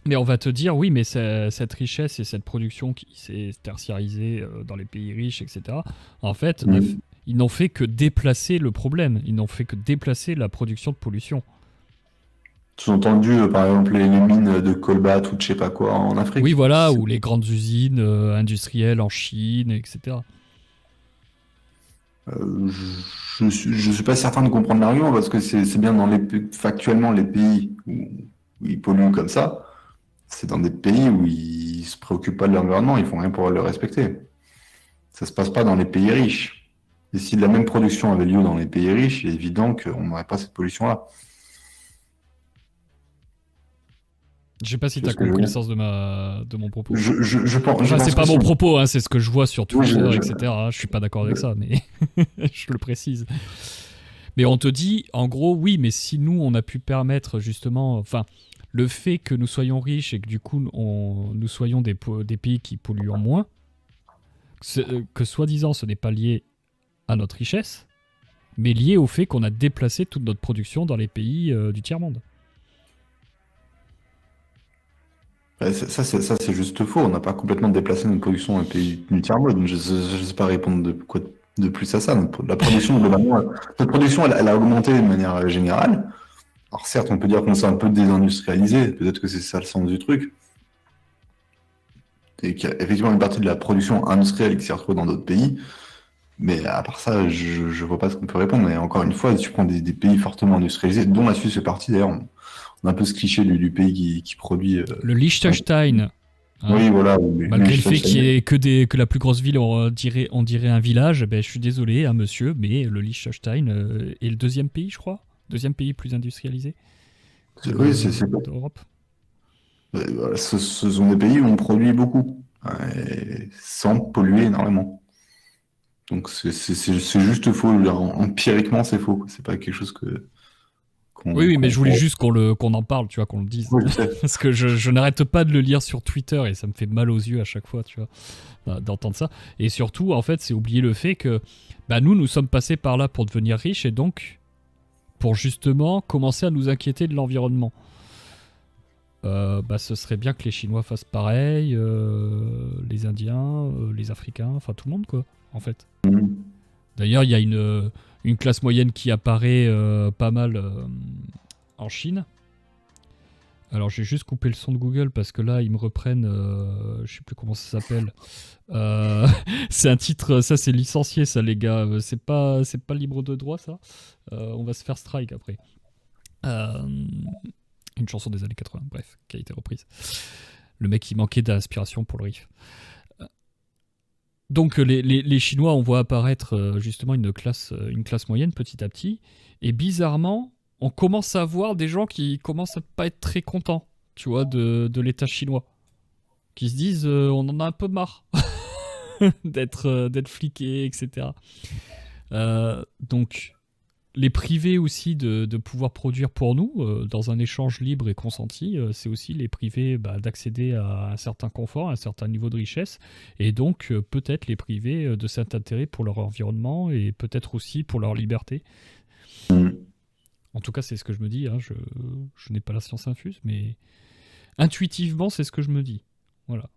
Mais on va te dire, oui, mais cette richesse et cette production qui s'est tertiarisée dans les pays riches, etc., en fait, ils n'ont fait que déplacer le problème. Ils n'ont fait que déplacer la production de pollution. Sous-entendu, par exemple, les mines de colbat ou de je sais pas quoi en Afrique. Oui, voilà, ou les grandes usines industrielles en Chine, etc. Je suis pas certain de comprendre l'argument parce que c'est bien factuellement les pays où ils polluent comme ça. C'est dans des pays où ils se préoccupent pas de l'environnement, ils font rien pour le respecter. Ça se passe pas dans les pays riches. Et si la même production avait lieu dans les pays riches, il est évident qu'on n'aurait pas cette pollution-là. Je sais pas si tu as compris le sens de mon propos. Je pense. Enfin, c'est pas mon propos, hein, c'est ce que je vois sur Twitter, etc. Je suis pas d'accord avec ça, mais je le précise. Mais on te dit, en gros, oui, mais si nous, on a pu permettre justement, enfin, le fait que nous soyons riches et que du coup, nous soyons des pays qui polluent moins, que soi-disant, ce n'est pas lié à notre richesse, mais lié au fait qu'on a déplacé toute notre production dans les pays du tiers-monde. Ça, c'est juste faux. On n'a pas complètement déplacé notre production dans les pays du tiers-monde. Je ne sais pas répondre de plus à ça. La production, globalement, notre production, elle a augmenté de manière générale. Alors certes, on peut dire qu'on s'est un peu désindustrialisé. Peut-être que c'est ça le sens du truc. Et qu'il y a effectivement une partie de la production industrielle qui s'est retrouvée dans d'autres pays. Mais à part ça, je vois pas ce qu'on peut répondre. Et encore une fois, tu prends des pays fortement industrialisés, dont la Suisse fait partie d'ailleurs. On a un peu ce cliché du pays qui produit. Le Liechtenstein, hein, Oui, voilà. malgré le fait qu'il y ait que la plus grosse ville, on dirait un village, ben, je suis désolé, hein, monsieur, mais le Liechtenstein est le deuxième pays, je crois. Deuxième pays plus industrialisé Oui, c'est d'Europe. voilà, ce sont des pays où on produit beaucoup, et sans polluer énormément. Donc c'est juste faux. Je veux dire, empiriquement, c'est faux, quoi. C'est pas quelque chose Oui, mais je voulais juste qu'on en parle, tu vois, qu'on le dise. Oui, je sais. Parce que je n'arrête pas de le lire sur Twitter et ça me fait mal aux yeux à chaque fois, tu vois, d'entendre ça. Et surtout, en fait, c'est oublier le fait que bah, nous sommes passés par là pour devenir riches et donc pour justement commencer à nous inquiéter de l'environnement. Bah, ce serait bien que les Chinois fassent pareil, les Indiens, les Africains, enfin tout le monde, quoi, en fait. D'ailleurs, il y a une classe moyenne qui apparaît pas mal en Chine. Alors, j'ai juste coupé le son de Google parce que là, ils me reprennent. Je sais plus comment ça s'appelle. C'est un titre, ça c'est licencié, ça, les gars. C'est pas libre de droit, ça. On va se faire strike après. Une chanson des années 80, bref, qui a été reprise. Le mec, il manquait d'inspiration pour le riff. Donc les Chinois, on voit apparaître justement une classe moyenne petit à petit. Et bizarrement, on commence à voir des gens qui commencent à pas être très contents, tu vois, de l'État chinois. Qui se disent, on en a un peu marre d'être fliqués, etc. Donc, les priver aussi de pouvoir produire pour nous, dans un échange libre et consenti, c'est aussi les priver d'accéder à un certain confort, à un certain niveau de richesse, et donc peut-être les priver de cet intérêt pour leur environnement et peut-être aussi pour leur liberté. En tout cas, c'est ce que je me dis, hein, je n'ai pas la science infuse, mais intuitivement, c'est ce que je me dis. Voilà.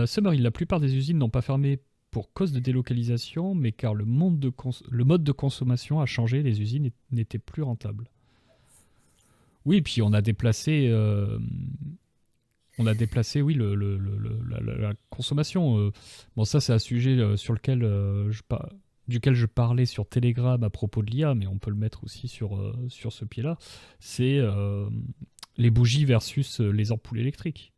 Summerhill, la plupart des usines n'ont pas fermé pour cause de délocalisation, mais car le mode de consommation a changé, les usines n'étaient plus rentables. Oui, puis on a déplacé, oui, la consommation. Bon, ça, c'est un sujet sur lequel duquel je parlais sur Telegram à propos de l'IA, mais on peut le mettre aussi sur ce pied-là. C'est les bougies versus les ampoules électriques.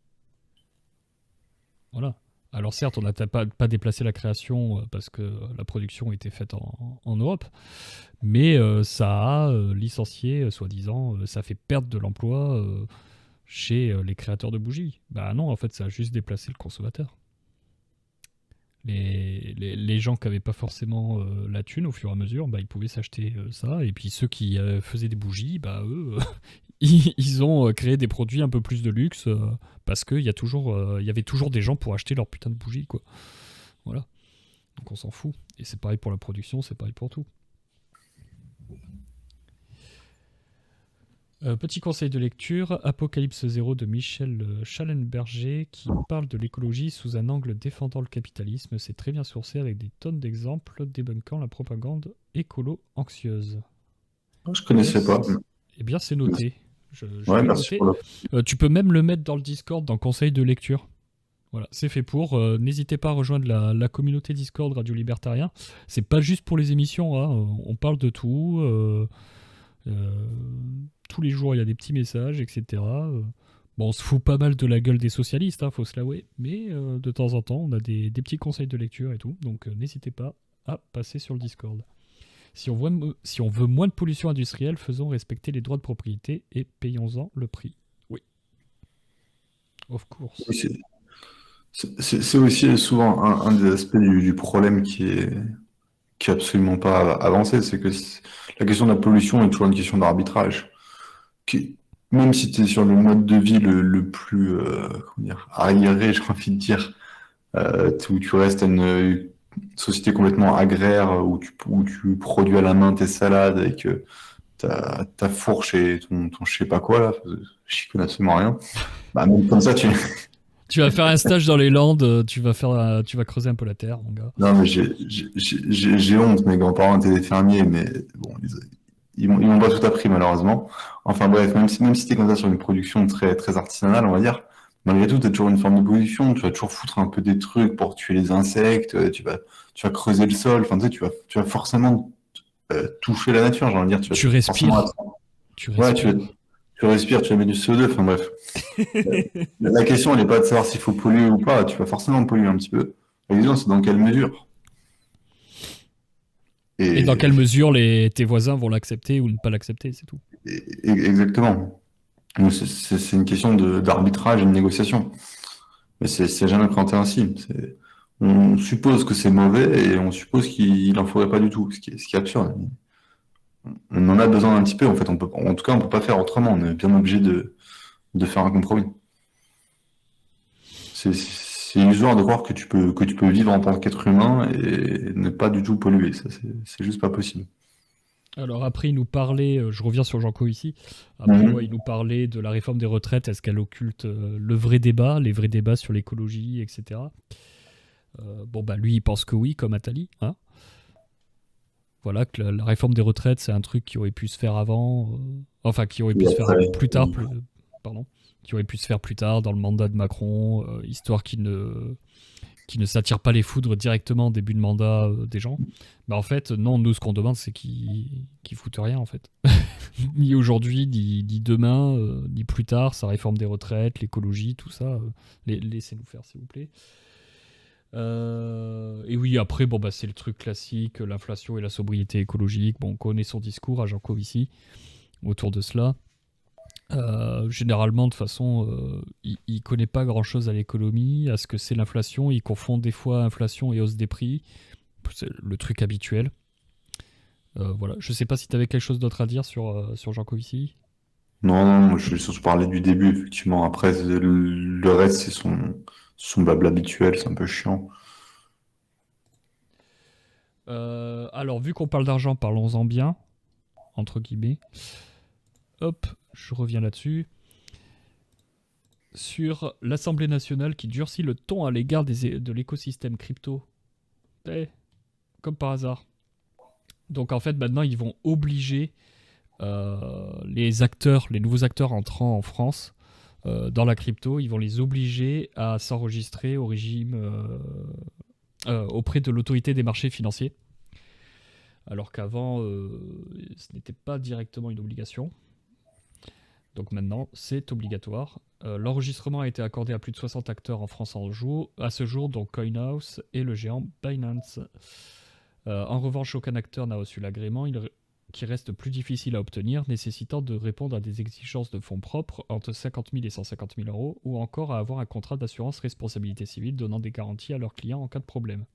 Voilà. Alors certes, on n'a pas déplacé la création parce que la production était faite en Europe, mais ça a licencié, soi-disant, ça fait perdre de l'emploi chez les créateurs de bougies. Bah non, en fait, ça a juste déplacé le consommateur. Les gens qui n'avaient pas forcément la thune, au fur et à mesure, ils pouvaient s'acheter ça, et puis ceux qui faisaient des bougies, eux... ils ont créé des produits un peu plus de luxe parce qu'il y avait toujours des gens pour acheter leur putain de bougies, quoi. Voilà. Donc on s'en fout. Et c'est pareil pour la production, c'est pareil pour tout. Petit conseil de lecture, Apocalypse Zéro de Michel Schallenberger qui parle de l'écologie sous un angle défendant le capitalisme. C'est très bien sourcé avec des tonnes d'exemples débunkant la propagande écolo-anxieuse. Je connaissais pas. Eh bien, c'est noté. Ouais, merci pour tu peux même le mettre dans le Discord, dans conseil de lecture. Voilà, c'est fait pour. N'hésitez pas à rejoindre la communauté Discord Radio Libertarien. C'est pas juste pour les émissions, hein. On parle de tout. Tous les jours, il y a des petits messages, etc. Bon, on se fout pas mal de la gueule des socialistes, hein, faut se l'avouer. Mais de temps en temps, on a des petits conseils de lecture et tout. Donc n'hésitez pas à passer sur le Discord. Si on veut moins de pollution industrielle, faisons respecter les droits de propriété et payons-en le prix. Oui. Of course. Oui, c'est aussi souvent un des aspects du problème qui est absolument pas avancé. C'est que la question de la pollution est toujours une question d'arbitrage. Même si tu es sur le mode de vie le plus arriéré, j'ai envie de dire, où tu restes à une société complètement agraire où tu produis à la main tes salades avec ta fourche et ton je sais pas quoi là, j'y connais absolument rien. Même comme ça tu vas faire un stage dans les Landes, tu vas creuser un peu la terre, mon gars. Non mais j'ai honte, mes grands-parents étaient des fermiers, mais bon, ils m'ont pas tout appris malheureusement. Enfin bref, même si t'es comme ça sur une production très très artisanale, on va dire, malgré tout, tu as toujours une forme de pollution, tu vas toujours foutre un peu des trucs pour tuer les insectes, tu vas creuser le sol, enfin, tu sais, tu vas forcément toucher la nature, j'ai envie de dire. Tu respires. Tu Ouais, respires. tu respires, tu vas mettre du CO2, enfin bref. La question, elle n'est pas de savoir s'il faut polluer ou pas, tu vas forcément polluer un petit peu. La question, c'est dans quelle mesure. Et dans quelle mesure tes voisins vont l'accepter ou ne pas l'accepter, c'est tout. Exactement. Donc, c'est une question d'arbitrage et de négociation. Mais c'est jamais présenté ainsi. On suppose que c'est mauvais et on suppose qu'il n'en faudrait pas du tout, ce qui est absurde. On en a besoin un petit peu, en fait. En tout cas, on peut pas faire autrement. On est bien obligé de faire un compromis. C'est illusoire de croire que tu peux vivre en tant qu'être humain et ne pas du tout polluer. Ça, c'est juste pas possible. Alors après, il nous parlait, je reviens sur Janco ici, après il nous parlait de la réforme des retraites, est-ce qu'elle occulte le vrai débat, les vrais débats sur l'écologie, etc. Lui, il pense que oui, comme Attali. Hein, voilà, que la réforme des retraites, c'est un truc qui aurait pu se faire avant, qui aurait pu se faire plus tard, qui aurait pu se faire plus tard dans le mandat de Macron, histoire qu'il ne s'attire pas les foudres directement au début de mandat des gens. En fait, non, nous, ce qu'on demande, c'est qu'ils foutent rien, en fait. Ni aujourd'hui, ni demain, ni plus tard, sa réforme des retraites, l'écologie, tout ça. Laissez-nous faire, s'il vous plaît. Et oui, après, c'est le truc classique, l'inflation et la sobriété écologique. On connaît son discours à Jean Covici autour de cela. Généralement, de toute façon, il connaît pas grand-chose à l'économie, à ce que c'est l'inflation. Il confond des fois inflation et hausse des prix. C'est le truc habituel. Voilà. Je sais pas si tu avais quelque chose d'autre à dire sur Jean Covici. Non, moi, je vais surtout parler du début, effectivement. Après, le reste, c'est son blabla habituel, c'est un peu chiant. Alors, vu qu'on parle d'argent, parlons-en bien, entre guillemets. Hop, je reviens là-dessus. Sur l'Assemblée nationale qui durcit le ton à l'égard de l'écosystème crypto. Comme par hasard. Donc en fait, maintenant, ils vont obliger les nouveaux acteurs entrant en France dans la crypto, ils vont les obliger à s'enregistrer au régime auprès de l'autorité des marchés financiers. Alors qu'avant, ce n'était pas directement une obligation. Donc maintenant, c'est obligatoire. L'enregistrement a été accordé à plus de 60 acteurs en France à ce jour, dont CoinHouse et le géant Binance. En revanche, aucun acteur n'a reçu l'agrément, qui reste plus difficile à obtenir, nécessitant de répondre à des exigences de fonds propres entre 50 000 et 150 000 euros, ou encore à avoir un contrat d'assurance responsabilité civile donnant des garanties à leurs clients en cas de problème.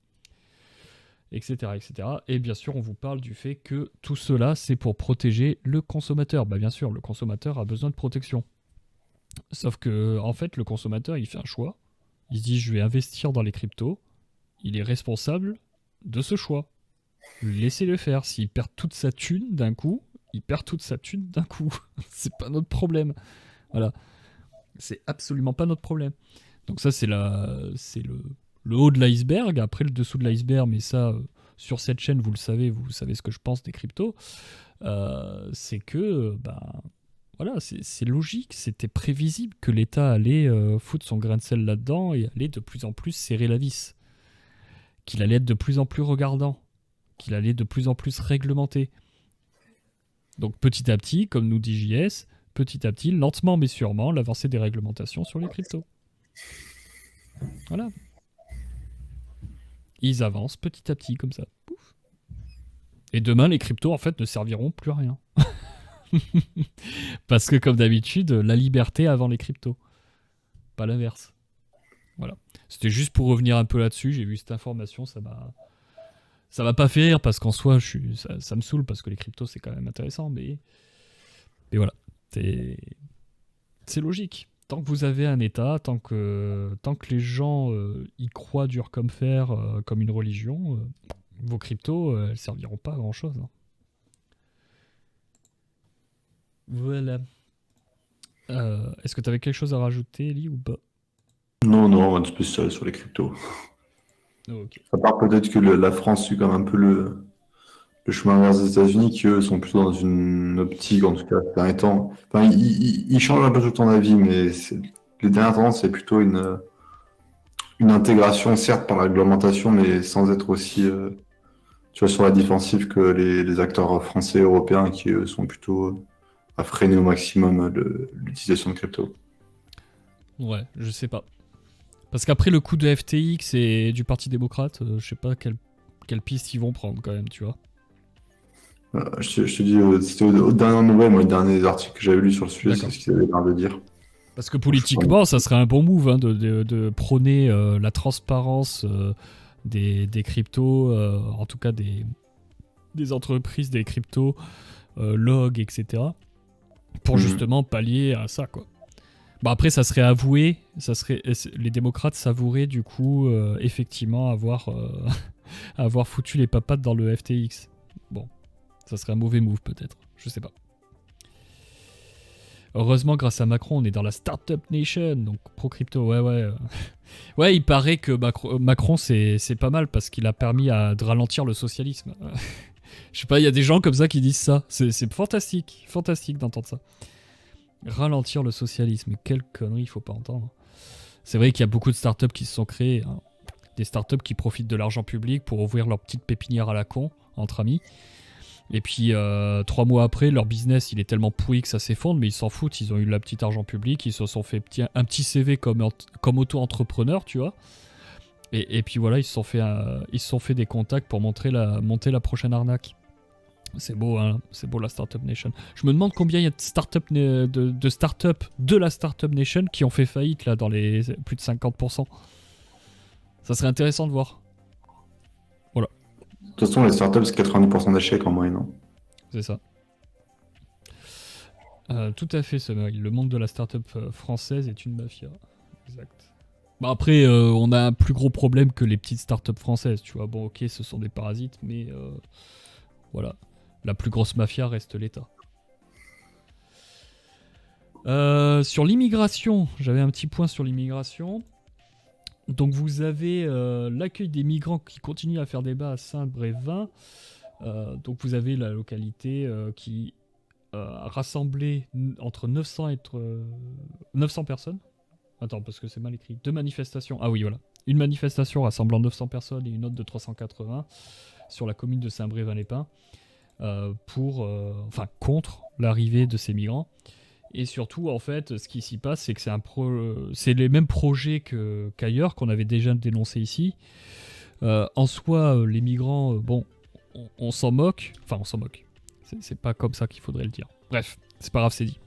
Etc., etc. Et bien sûr, on vous parle du fait que tout cela, c'est pour protéger le consommateur. Bien sûr, le consommateur a besoin de protection. Sauf que, en fait, le consommateur, il fait un choix. Il se dit, je vais investir dans les cryptos. Il est responsable de ce choix. Laissez-le faire. S'il perd toute sa thune d'un coup, il perd toute sa thune d'un coup. C'est pas notre problème. Voilà. C'est absolument pas notre problème. Donc ça, c'est le haut de l'iceberg. Après, le dessous de l'iceberg, mais ça, sur cette chaîne, vous savez ce que je pense des cryptos. C'est que, voilà, c'est logique. C'était prévisible que l'État allait foutre son grain de sel là-dedans et allait de plus en plus serrer la vis. Qu'il allait être de plus en plus regardant. Qu'il allait de plus en plus réglementé. Donc petit à petit, comme nous dit JS, petit à petit, lentement mais sûrement, l'avancée des réglementations sur les cryptos. Voilà. Ils avancent petit à petit comme ça. Pouf. Et demain, les cryptos, en fait, ne serviront plus à rien. Parce que, comme d'habitude, la liberté avant les cryptos. Pas l'inverse. Voilà. C'était juste pour revenir un peu là-dessus. J'ai vu cette information, ça m'a pas fait rire parce qu'en soi, ça me saoule parce que les cryptos, c'est quand même intéressant. Mais voilà. C'est logique. Tant que vous avez un État, tant que les gens y croient dur comme fer, comme une religion, vos cryptos, elles serviront pas à grand chose. Hein. Voilà. Est-ce que tu avais quelque chose à rajouter, Eli, ou pas? Non, rien de spécial sur les cryptos. Oh, okay. À part peut-être que la France suit comme un peu le chemin vers les États-Unis, qui eux sont plutôt dans une optique, en tout cas, ces derniers temps. Enfin, ils changent un peu tout le temps d'avis, mais les dernières tendances, c'est plutôt une intégration, certes par la réglementation, mais sans être aussi tu vois, sur la défensive que les acteurs français et européens qui eux, sont plutôt à freiner au maximum l'utilisation de crypto. Ouais, je sais pas. Parce qu'après le coup de FTX et du Parti démocrate, je sais pas quelle piste ils vont prendre quand même, tu vois. Je te dis, c'était aux dernières nouvelles, moi, les derniers articles que j'avais lus sur le sujet, D'accord. c'est ce qu'ils avaient l'air de dire. Parce que politiquement, ça serait un bon move hein, de prôner la transparence des cryptos, en tout cas des entreprises des cryptos, log, etc. Pour justement pallier à ça, quoi. Bon, après, ça serait avoué, les démocrates s'avoueraient du coup effectivement avoir foutu les papates dans le FTX. Bon, ça serait un mauvais move peut-être, je sais pas. Heureusement, grâce à Macron, on est dans la Startup Nation, donc pro-crypto, ouais. Ouais, il paraît que Macron, c'est pas mal parce qu'il a permis de ralentir le socialisme. Je sais pas, il y a des gens comme ça qui disent ça. C'est fantastique d'entendre ça. Ralentir le socialisme, quelle connerie, il faut pas entendre. C'est vrai qu'il y a beaucoup de startups qui se sont créées, hein. Des startups qui profitent de l'argent public pour ouvrir leur petite pépinière à la con, entre amis. Et puis 3 mois après, leur business il est tellement pourri que ça s'effondre, mais ils s'en foutent, ils ont eu la petite argent public, ils se sont fait un petit CV comme auto-entrepreneur, tu vois. Et puis voilà, ils se sont fait des contacts pour monter la prochaine arnaque. C'est beau, hein, c'est beau la Startup Nation. Je me demande combien il y a de startups de la Startup Nation qui ont fait faillite là dans les plus de 50%. Ça serait intéressant de voir. De toute façon, les startups, c'est 90% d'échecs en moyenne. Hein. C'est ça. Tout à fait, Summer. Le monde de la startup française est une mafia. Exact. Bah après, on a un plus gros problème que les petites startups françaises, tu vois. Bon, ok, ce sont des parasites, mais voilà. La plus grosse mafia reste l'État. Sur l'immigration, j'avais un petit point sur l'immigration. Donc vous avez l'accueil des migrants qui continue à faire débat à Saint-Brévin. Donc vous avez la localité qui a rassemblé entre 900 et 900 personnes. Attends, parce que c'est mal écrit. 2 manifestations. Ah oui, voilà. Une manifestation rassemblant 900 personnes et une autre de 380 sur la commune de Saint-Brévin-les-Pins contre l'arrivée de ces migrants. Et surtout, en fait, ce qui s'y passe, c'est que c'est les mêmes projets qu'ailleurs, qu'on avait déjà dénoncés ici. En soi, les migrants, on s'en moque. Enfin, on s'en moque. C'est pas comme ça qu'il faudrait le dire. Bref, c'est pas grave, c'est dit.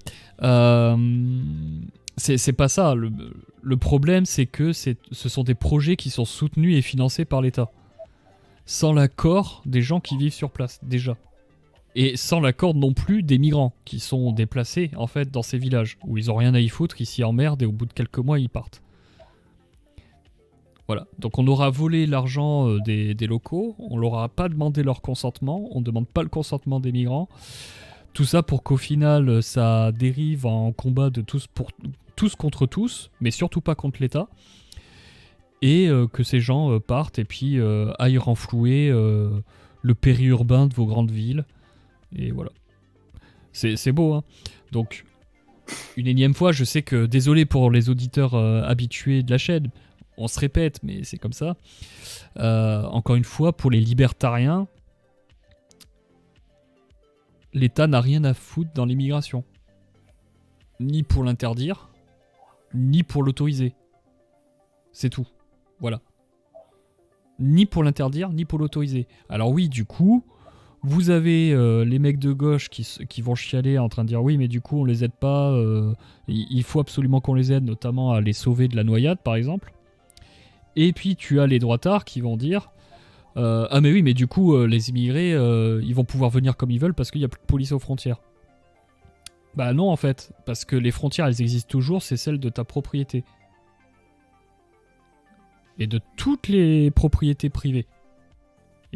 C'est pas ça. Le problème, c'est que ce sont des projets qui sont soutenus et financés par l'État. Sans l'accord des gens qui vivent sur place, déjà. Et sans l'accord non plus des migrants qui sont déplacés en fait dans ces villages où ils ont rien à y foutre, ils s'y emmerdent et au bout de quelques mois ils partent. Voilà, donc on aura volé l'argent des locaux, on leur a pas demandé leur consentement, on demande pas le consentement des migrants. Tout ça pour qu'au final ça dérive en combat de tous contre tous, mais surtout pas contre l'État. Et que ces gens partent et puis aillent renflouer le périurbain de vos grandes villes. Et voilà. C'est beau, hein. Donc, une énième fois, je sais que, désolé pour les auditeurs habitués de la chaîne, on se répète, mais c'est comme ça. Encore une fois, pour les libertariens, l'État n'a rien à foutre dans l'immigration. Ni pour l'interdire, ni pour l'autoriser. C'est tout. Voilà. Ni pour l'interdire, ni pour l'autoriser. Alors oui, du coup... Vous avez les mecs de gauche qui vont chialer en train de dire oui mais du coup on les aide pas, il faut absolument qu'on les aide, notamment à les sauver de la noyade par exemple. Et puis tu as les droitards qui vont dire ah mais oui mais du coup les immigrés ils vont pouvoir venir comme ils veulent parce qu'il n'y a plus de police aux frontières. Bah non en fait, parce que les frontières elles existent toujours, c'est celle de ta propriété. Et de toutes les propriétés privées.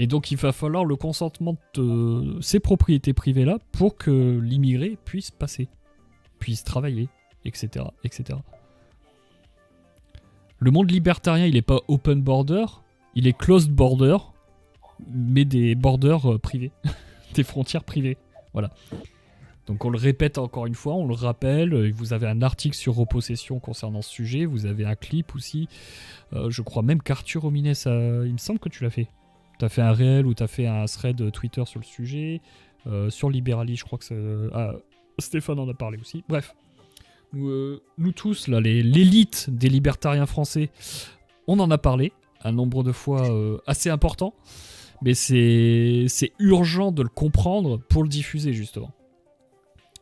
Et donc il va falloir le consentement de ces propriétés privées-là pour que l'immigré puisse passer, puisse travailler, etc., etc. Le monde libertarien, il n'est pas open border, il est closed border, mais des borders privés, des frontières privées. Voilà. Donc on le répète encore une fois, on le rappelle, vous avez un article sur Repossession concernant ce sujet, vous avez un clip aussi, je crois même qu'Arthur Omines, il me semble que tu l'as fait. Tu as fait un réel ou tu as fait un thread Twitter sur le sujet, sur Libérali, je crois que Stéphane en a parlé aussi. Bref, nous tous, là, l'élite des libertariens français, on en a parlé un nombre de fois assez important, mais c'est urgent de le comprendre pour le diffuser, justement.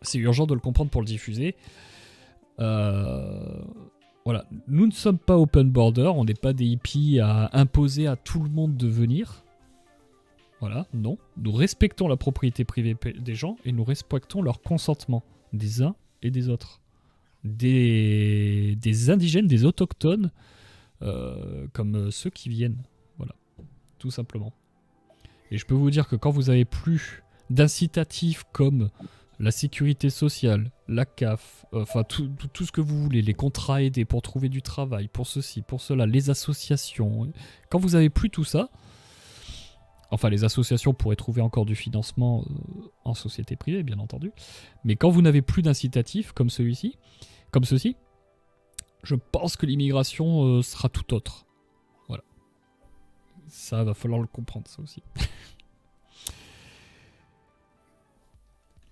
C'est urgent de le comprendre pour le diffuser. Voilà. Nous ne sommes pas open border, on n'est pas des hippies à imposer à tout le monde de venir. Voilà, non. Nous respectons la propriété privée des gens et nous respectons leur consentement, des uns et des autres. Des indigènes, des autochtones, comme ceux qui viennent. Voilà, tout simplement. Et je peux vous dire que quand vous avez plus d'incitatifs comme la sécurité sociale, la CAF, enfin tout ce que vous voulez, les contrats aidés pour trouver du travail, pour ceci, pour cela, les associations. Quand vous avez plus tout ça, enfin les associations pourraient trouver encore du financement en société privée, bien entendu, mais quand vous n'avez plus d'incitatifs comme ceci, je pense que l'immigration sera tout autre. Voilà. Ça va falloir le comprendre, ça aussi.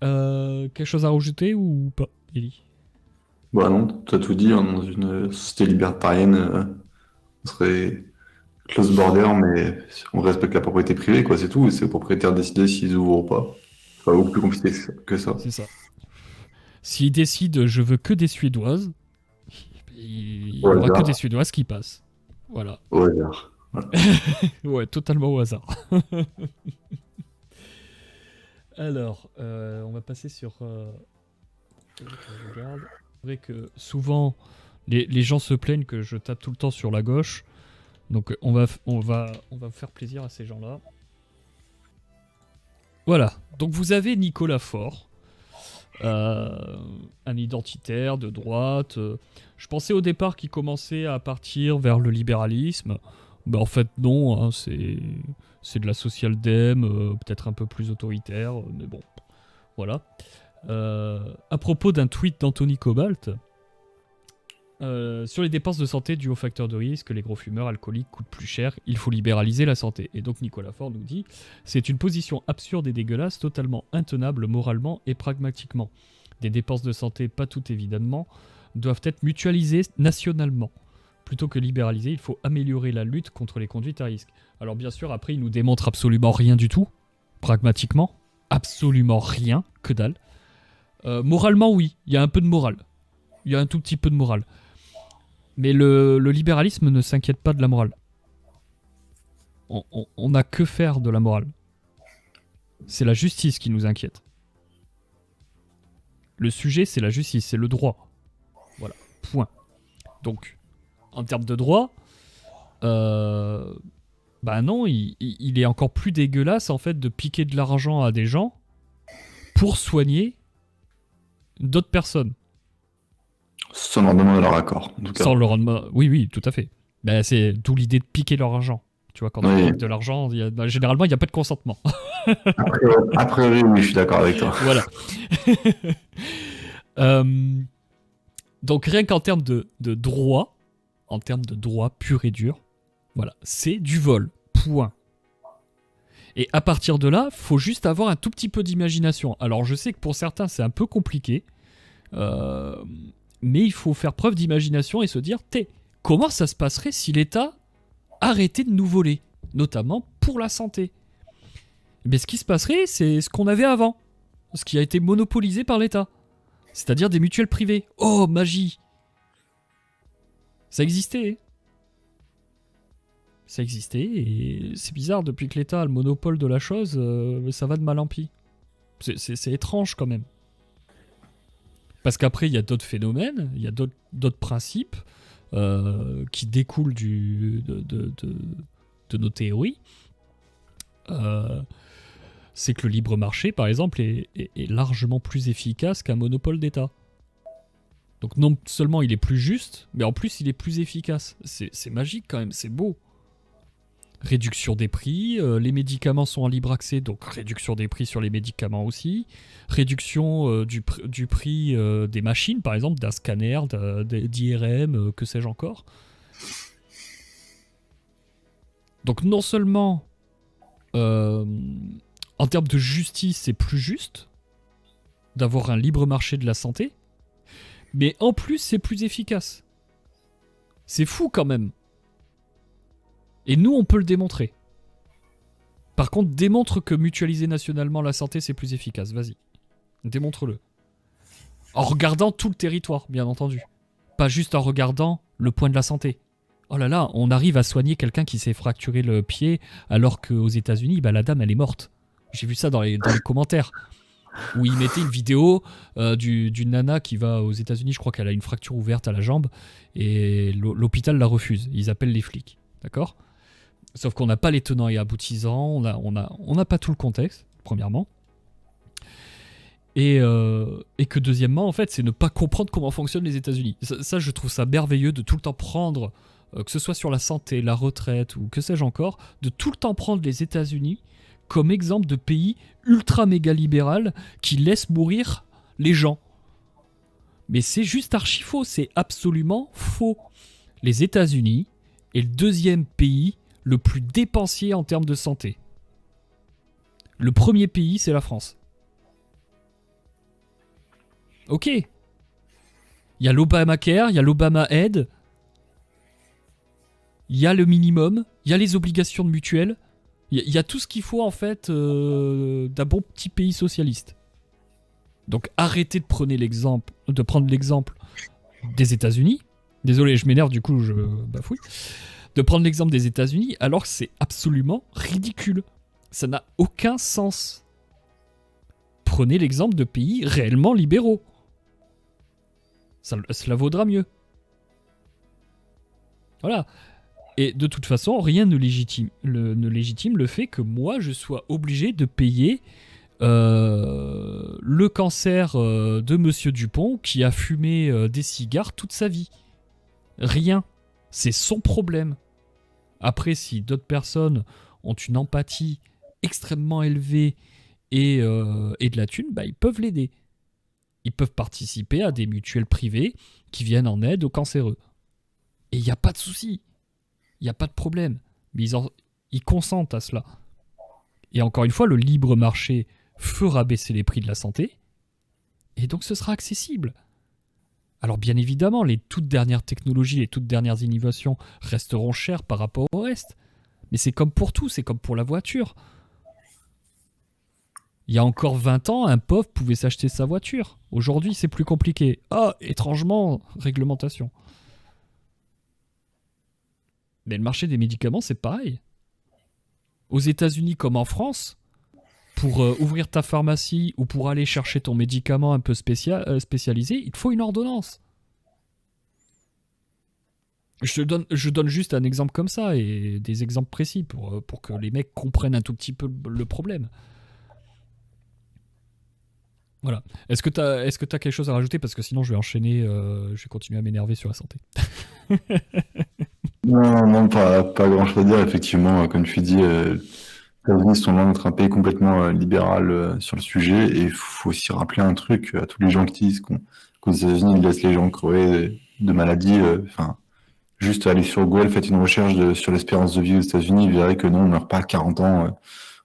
Quelque chose à rajouter ou pas, Eli? Bah non, t'as tout dit, hein, dans une société libertarienne, on serait close border, mais on respecte la propriété privée, quoi, c'est tout. C'est aux propriétaires de décider s'ils ouvrent ou pas. C'est pas beaucoup plus compliqué que ça. C'est ça. S'ils décident je veux que des Suédoises, il y aura que des Suédoises qui passent. Voilà. Au hasard. Voilà. Ouais, totalement au hasard. Alors, on va passer sur... je regarde. C'est vrai que souvent, les gens se plaignent que je tape tout le temps sur la gauche. Donc on va faire plaisir à ces gens-là. Voilà. Donc vous avez Nicolas Faure, un identitaire de droite. Je pensais au départ qu'il commençait à partir vers le libéralisme. Ben en fait non, hein, c'est de la social-dem, peut-être un peu plus autoritaire, mais bon, voilà. À propos d'un tweet d'Anthony Cobalt, sur les dépenses de santé dues aux facteurs de risque, les gros fumeurs alcooliques coûtent plus cher, il faut libéraliser la santé. Et donc Nicolas Faure nous dit « C'est une position absurde et dégueulasse, totalement intenable moralement et pragmatiquement. Des dépenses de santé, pas toutes évidemment, doivent être mutualisées nationalement. Plutôt que libéraliser, il faut améliorer la lutte contre les conduites à risque. » Alors bien sûr, après, il nous démontre absolument rien du tout, pragmatiquement, absolument rien, que dalle. Moralement, oui, il y a un peu de morale. Il y a un tout petit peu de morale. Mais le libéralisme ne s'inquiète pas de la morale. On n'a que faire de la morale. C'est la justice qui nous inquiète. Le sujet, c'est la justice, c'est le droit. Voilà, point. Donc, en termes de droit, bah non, il est encore plus dégueulasse en fait de piquer de l'argent à des gens pour soigner d'autres personnes. Sans leur demander leur accord, en tout cas. Sans leur demander... Oui, tout à fait. Ben, c'est d'où l'idée de piquer leur argent. Tu vois, quand on pique de l'argent, généralement, il n'y a pas de consentement. A priori, oui, je suis d'accord avec toi. Voilà. Donc, rien qu'en termes de droit, en termes de droit pur et dur, voilà, c'est du vol. Point. Et à partir de là, faut juste avoir un tout petit peu d'imagination. Alors, je sais que pour certains, c'est un peu compliqué. Mais il faut faire preuve d'imagination et se dire, comment ça se passerait si l'État arrêtait de nous voler, notamment pour la santé? Mais ce qui se passerait, c'est ce qu'on avait avant, ce qui a été monopolisé par l'État, c'est-à-dire des mutuelles privées. Oh, magie! Ça existait. Hein. Ça existait, et c'est bizarre, depuis que l'État a le monopole de la chose, ça va de mal en pis. C'est étrange quand même. Parce qu'après, il y a d'autres phénomènes, il y a d'autres principes qui découlent de nos théories. C'est que le libre marché, par exemple, est largement plus efficace qu'un monopole d'État. Donc non seulement il est plus juste, mais en plus il est plus efficace. C'est magique quand même, c'est beau. Réduction des prix, les médicaments sont en libre accès, donc réduction des prix sur les médicaments aussi. Réduction du prix des machines, par exemple, d'un scanner, d'IRM, que sais-je encore. Donc non seulement en termes de justice, c'est plus juste d'avoir un libre marché de la santé, mais en plus, c'est plus efficace. C'est fou quand même. Et nous, on peut le démontrer. Par contre, démontre que mutualiser nationalement la santé, c'est plus efficace. Vas-y, démontre-le. En regardant tout le territoire, bien entendu. Pas juste en regardant le point de la santé. Oh là là, on arrive à soigner quelqu'un qui s'est fracturé le pied, alors qu'aux États-Unis, la dame, elle est morte. J'ai vu ça dans les commentaires. Où ils mettaient une vidéo d'une nana qui va aux États-Unis, je crois qu'elle a une fracture ouverte à la jambe, et l'hôpital la refuse. Ils appellent les flics. D'accord ? Sauf qu'on n'a pas les tenants et aboutissants, on n'a pas tout le contexte, premièrement. Et que deuxièmement, en fait, c'est ne pas comprendre comment fonctionnent les États-Unis. Ça, je trouve ça merveilleux de tout le temps prendre, que ce soit sur la santé, la retraite ou que sais-je encore, de tout le temps prendre les États-Unis comme exemple de pays ultra méga libéral qui laisse mourir les gens. Mais c'est juste archi faux, c'est absolument faux. Les États-Unis est le deuxième pays le plus dépensier en termes de santé. Le premier pays, c'est la France. Ok. Il y a l'Obamacare, il y a l'Obama-Aid, il y a le minimum, il y a les obligations de mutuelle, il y a tout ce qu'il faut en fait d'un bon petit pays socialiste. Donc arrêtez de prendre l'exemple des États-Unis. Désolé, je m'énerve, du coup je bafouille. De prendre l'exemple des États-Unis alors que c'est absolument ridicule. Ça n'a aucun sens. Prenez l'exemple de pays réellement libéraux. Cela vaudra mieux. Voilà. Et de toute façon, rien ne légitime le fait que moi, je sois obligé de payer le cancer de Monsieur Dupont qui a fumé des cigares toute sa vie. Rien. C'est son problème. Après, si d'autres personnes ont une empathie extrêmement élevée et de la thune, ils peuvent l'aider. Ils peuvent participer à des mutuelles privées qui viennent en aide aux cancéreux. Et il n'y a pas de souci. Il n'y a pas de problème. Mais ils consentent à cela. Et encore une fois, le libre marché fera baisser les prix de la santé. Et donc ce sera accessible. Alors bien évidemment, les toutes dernières technologies, les toutes dernières innovations resteront chères par rapport au reste. Mais c'est comme pour tout, c'est comme pour la voiture. Il y a encore 20 ans, un pauvre pouvait s'acheter sa voiture. Aujourd'hui, c'est plus compliqué. Ah, étrangement, réglementation. Mais le marché des médicaments, c'est pareil. Aux États-Unis comme en France, pour ouvrir ta pharmacie ou pour aller chercher ton médicament un peu spécialisé, il te faut une ordonnance. Je donne juste un exemple comme ça et des exemples précis pour que les mecs comprennent un tout petit peu le problème. Voilà. Est-ce que t'as quelque chose à rajouter? Parce que sinon je vais enchaîner, je vais continuer à m'énerver sur la santé. Non, pas grand-chose à dire. Effectivement, comme tu dis, les États-Unis sont loin d'être un pays complètement libéral sur le sujet. Et il faut aussi rappeler un truc à tous les gens qui disent qu'aux États-Unis, ils laissent les gens crever de maladies. Juste aller sur Google, faites une recherche sur l'espérance de vie aux États-Unis, vous verrez que non, on meurt pas à 40 ans,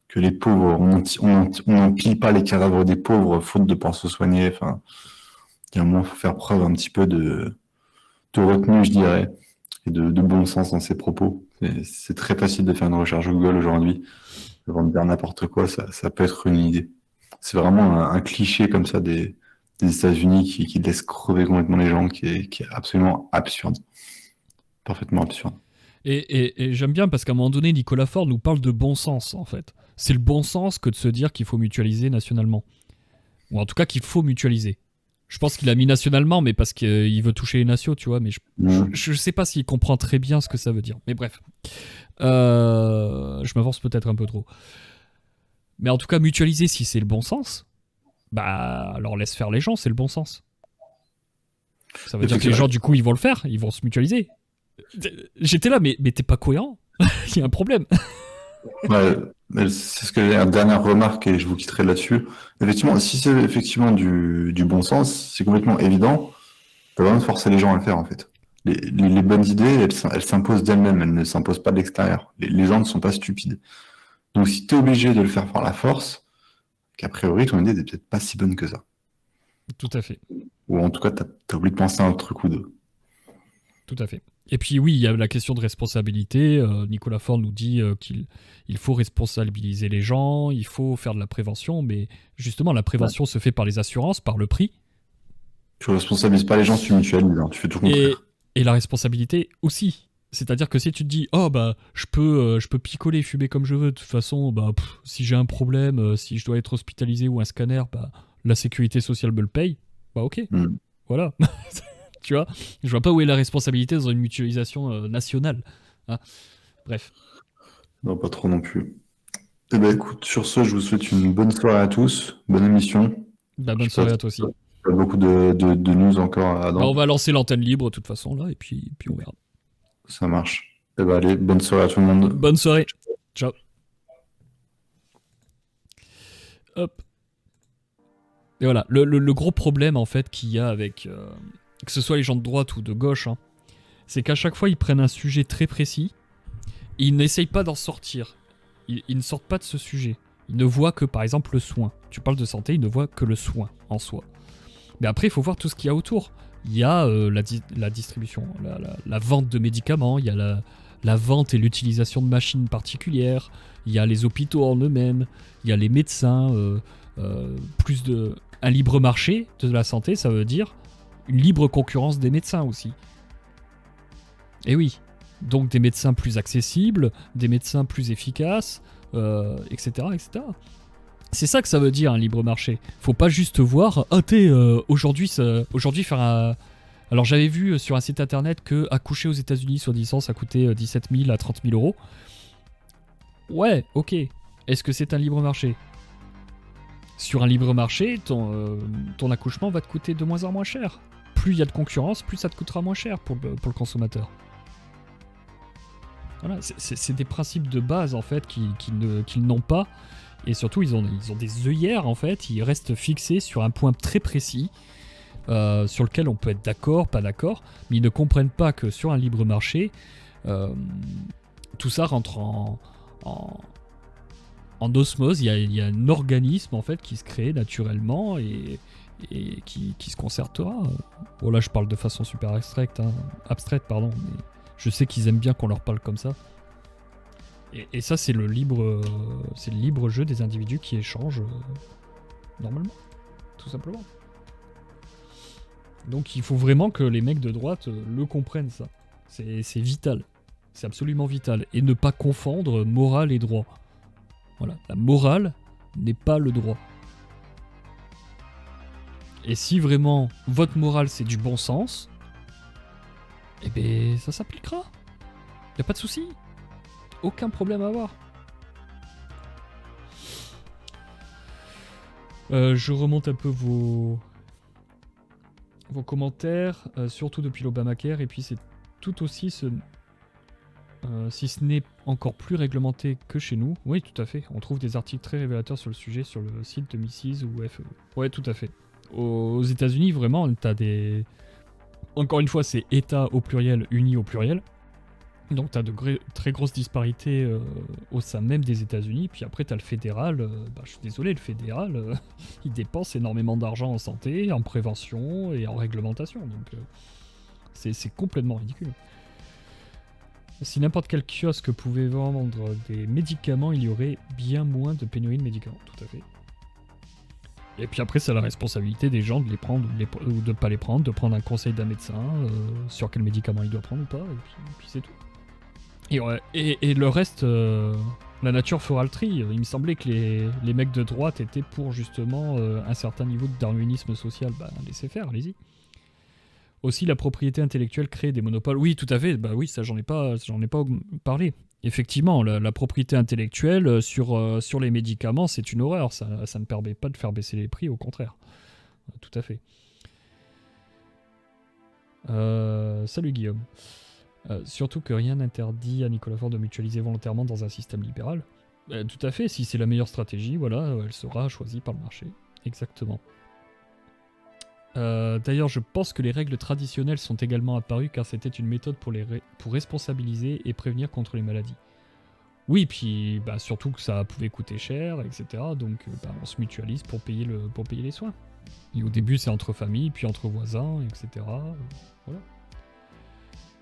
que les pauvres, on n'empile pas les cadavres des pauvres faute de pouvoir se soigner. Enfin, il y a un moment, il faut faire preuve un petit peu de retenue, je dirais, et de bon sens dans ses propos. C'est très facile de faire une recherche Google aujourd'hui. Avant de dire n'importe quoi, ça peut être une idée. C'est vraiment un cliché comme ça des États-Unis qui laisse crever complètement les gens, qui est absolument absurde. Parfaitement absurde. Et j'aime bien parce qu'à un moment donné, Nicolas Ford nous parle de bon sens, en fait. C'est le bon sens que de se dire qu'il faut mutualiser nationalement. Ou en tout cas qu'il faut mutualiser. Je pense qu'il a mis nationalement, mais parce qu'il veut toucher les nations, tu vois. Mais je sais pas s'il comprend très bien ce que ça veut dire. Mais bref. Je m'avance peut-être un peu trop. Mais en tout cas, mutualiser, si c'est le bon sens, alors laisse faire les gens, c'est le bon sens. Ça veut dire que les gens, du coup, ils vont le faire. Ils vont se mutualiser. J'étais là, mais t'es pas cohérent. Il y a un problème. Ouais, mais c'est ce que j'ai, une dernière remarque et je vous quitterai là-dessus. Effectivement, si c'est effectivement du bon sens, c'est complètement évident. T'as besoin de forcer les gens à le faire, en fait. Les bonnes idées, elles s'imposent d'elles-mêmes, elles ne s'imposent pas de l'extérieur. Les gens ne sont pas stupides. Donc si t'es obligé de le faire par la force, qu'a priori, ton idée n'est peut-être pas si bonne que ça. Tout à fait. Ou en tout cas, t'as oublié de penser à un truc ou deux. Tout à fait. Et puis oui, il y a la question de responsabilité. Nicolas Faure nous dit qu'il faut responsabiliser les gens, il faut faire de la prévention, mais justement, la prévention se fait par les assurances, par le prix, Tu responsabilises pas les gens, tu mutualises, hein, tu fais tout le contraire. et la responsabilité aussi. C'est-à-dire que si tu te dis, oh bah, je peux picoler, fumer comme je veux, de toute façon, bah, si j'ai un problème, si je dois être hospitalisé ou un scanner, bah, la sécurité sociale me le paye, bah ok, voilà. Tu vois, je vois pas où est la responsabilité dans une mutualisation nationale. Hein. Bref. Non, pas trop non plus. Eh ben écoute, sur ce, je vous souhaite une bonne soirée à tous, bonne émission. Bah, bonne Je soirée passe à toi aussi. pas beaucoup de news encore à Bah, on va lancer l'antenne libre de toute façon là, et puis on verra. Ça marche. Eh ben allez, bonne soirée à tout le monde. Bonne soirée. Ciao. Hop. Et voilà, le gros problème en fait qu'il y a avec que ce soit les gens de droite ou de gauche, hein, c'est qu'à chaque fois ils prennent un sujet très précis, et ils n'essayent pas d'en sortir. Ils ne sortent pas de ce sujet. Ils ne voient que par exemple le soin. Tu parles de santé, ils ne voient que le soin en soi. Mais après, il faut voir tout ce qu'il y a autour. Il y a la distribution, la vente de médicaments, il y a la vente et l'utilisation de machines particulières, il y a les hôpitaux en eux-mêmes, il y a les médecins, un libre marché de la santé, ça veut dire une libre concurrence des médecins aussi. Et oui, donc des médecins plus accessibles, des médecins plus efficaces, etc., etc. C'est ça que ça veut dire un libre marché. Faut pas juste voir, aujourd'hui faire un... Alors j'avais vu sur un site internet que accoucher aux États-Unis, soi-disant, ça coûtait 17 000 à 30 000 euros. Ouais, ok. Est-ce que c'est un libre marché ? Sur un libre marché, ton accouchement va te coûter de moins en moins cher. Plus il y a de concurrence, plus ça te coûtera moins cher pour le consommateur. Voilà, c'est des principes de base en fait qu'ils n'ont pas. Et surtout, ils ont des œillères, en fait, ils restent fixés sur un point très précis, sur lequel on peut être d'accord, pas d'accord, mais ils ne comprennent pas que sur un libre marché, tout ça rentre en osmose, il y a un organisme, en fait, qui se crée naturellement et qui se concertera. Bon, là, je parle de façon super abstraite, mais je sais qu'ils aiment bien qu'on leur parle comme ça. Et ça, c'est le libre jeu des individus qui échangent normalement, tout simplement. Donc il faut vraiment que les mecs de droite le comprennent, ça. C'est vital. C'est absolument vital. Et ne pas confondre morale et droit. Voilà, la morale n'est pas le droit. Et si vraiment votre morale c'est du bon sens, eh ben ça s'appliquera. Y a pas de souci. Aucun problème à avoir. Je remonte un peu vos commentaires, surtout depuis l'Obamacare, et puis c'est tout aussi si ce n'est encore plus réglementé que chez nous. Oui, tout à fait. On trouve des articles très révélateurs sur le sujet sur le site de Mrs. ou FE. Ouais, tout à fait. Aux États-Unis, vraiment, t'as des... Encore une fois, c'est État au pluriel, unis au pluriel. Donc t'as de très grosses disparités au sein même des États-Unis. Puis après t'as le fédéral. Je suis désolé, le fédéral, il dépense énormément d'argent en santé, en prévention et en réglementation. Donc c'est complètement ridicule. Si n'importe quel kiosque pouvait vendre des médicaments, il y aurait bien moins de pénurie de médicaments. Tout à fait. Et puis après, c'est la responsabilité des gens de les prendre ou de ne pas les prendre, de prendre un conseil d'un médecin sur quel médicament il doit prendre ou pas, et puis c'est tout. Et le reste, la nature fera le tri. Il me semblait que les mecs de droite étaient pour justement un certain niveau de darwinisme social. Bah, laissez faire, allez-y. Aussi, la propriété intellectuelle crée des monopoles. Oui, tout à fait. Bah oui, ça, j'en ai pas parlé. Effectivement, la propriété intellectuelle sur les médicaments, c'est une horreur. Ça ne permet pas de faire baisser les prix, au contraire. Tout à fait. Salut Guillaume. Surtout que rien n'interdit à Nicolas Faure de mutualiser volontairement dans un système libéral. Tout à fait, si c'est la meilleure stratégie, voilà, elle sera choisie par le marché. Exactement. D'ailleurs, je pense que les règles traditionnelles sont également apparues car c'était une méthode pour responsabiliser et prévenir contre les maladies. Oui, puis surtout que ça pouvait coûter cher, etc. Donc on se mutualise pour payer les soins. Et au début, c'est entre familles, puis entre voisins, etc. Voilà.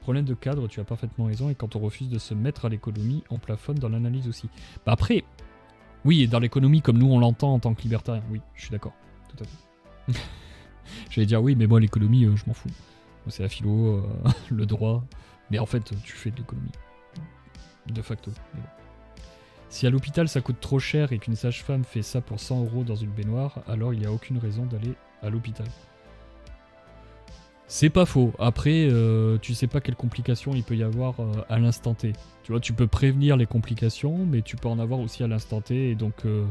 Problème de cadre, tu as parfaitement raison, et quand on refuse de se mettre à l'économie, on plafonne dans l'analyse aussi. Après, oui, dans l'économie comme nous on l'entend en tant que libertarien, oui, je suis d'accord, tout à fait. J'allais dire oui, mais moi l'économie, je m'en fous. Moi, c'est la philo, le droit, mais en fait, tu fais de l'économie. De facto. Mais bon. Si à l'hôpital ça coûte trop cher et qu'une sage-femme fait ça pour 100 € dans une baignoire, alors il n'y a aucune raison d'aller à l'hôpital. C'est pas faux. Après, tu sais pas quelles complications il peut y avoir à l'instant T. Tu vois, tu peux prévenir les complications, mais tu peux en avoir aussi à l'instant T. Et donc, voilà.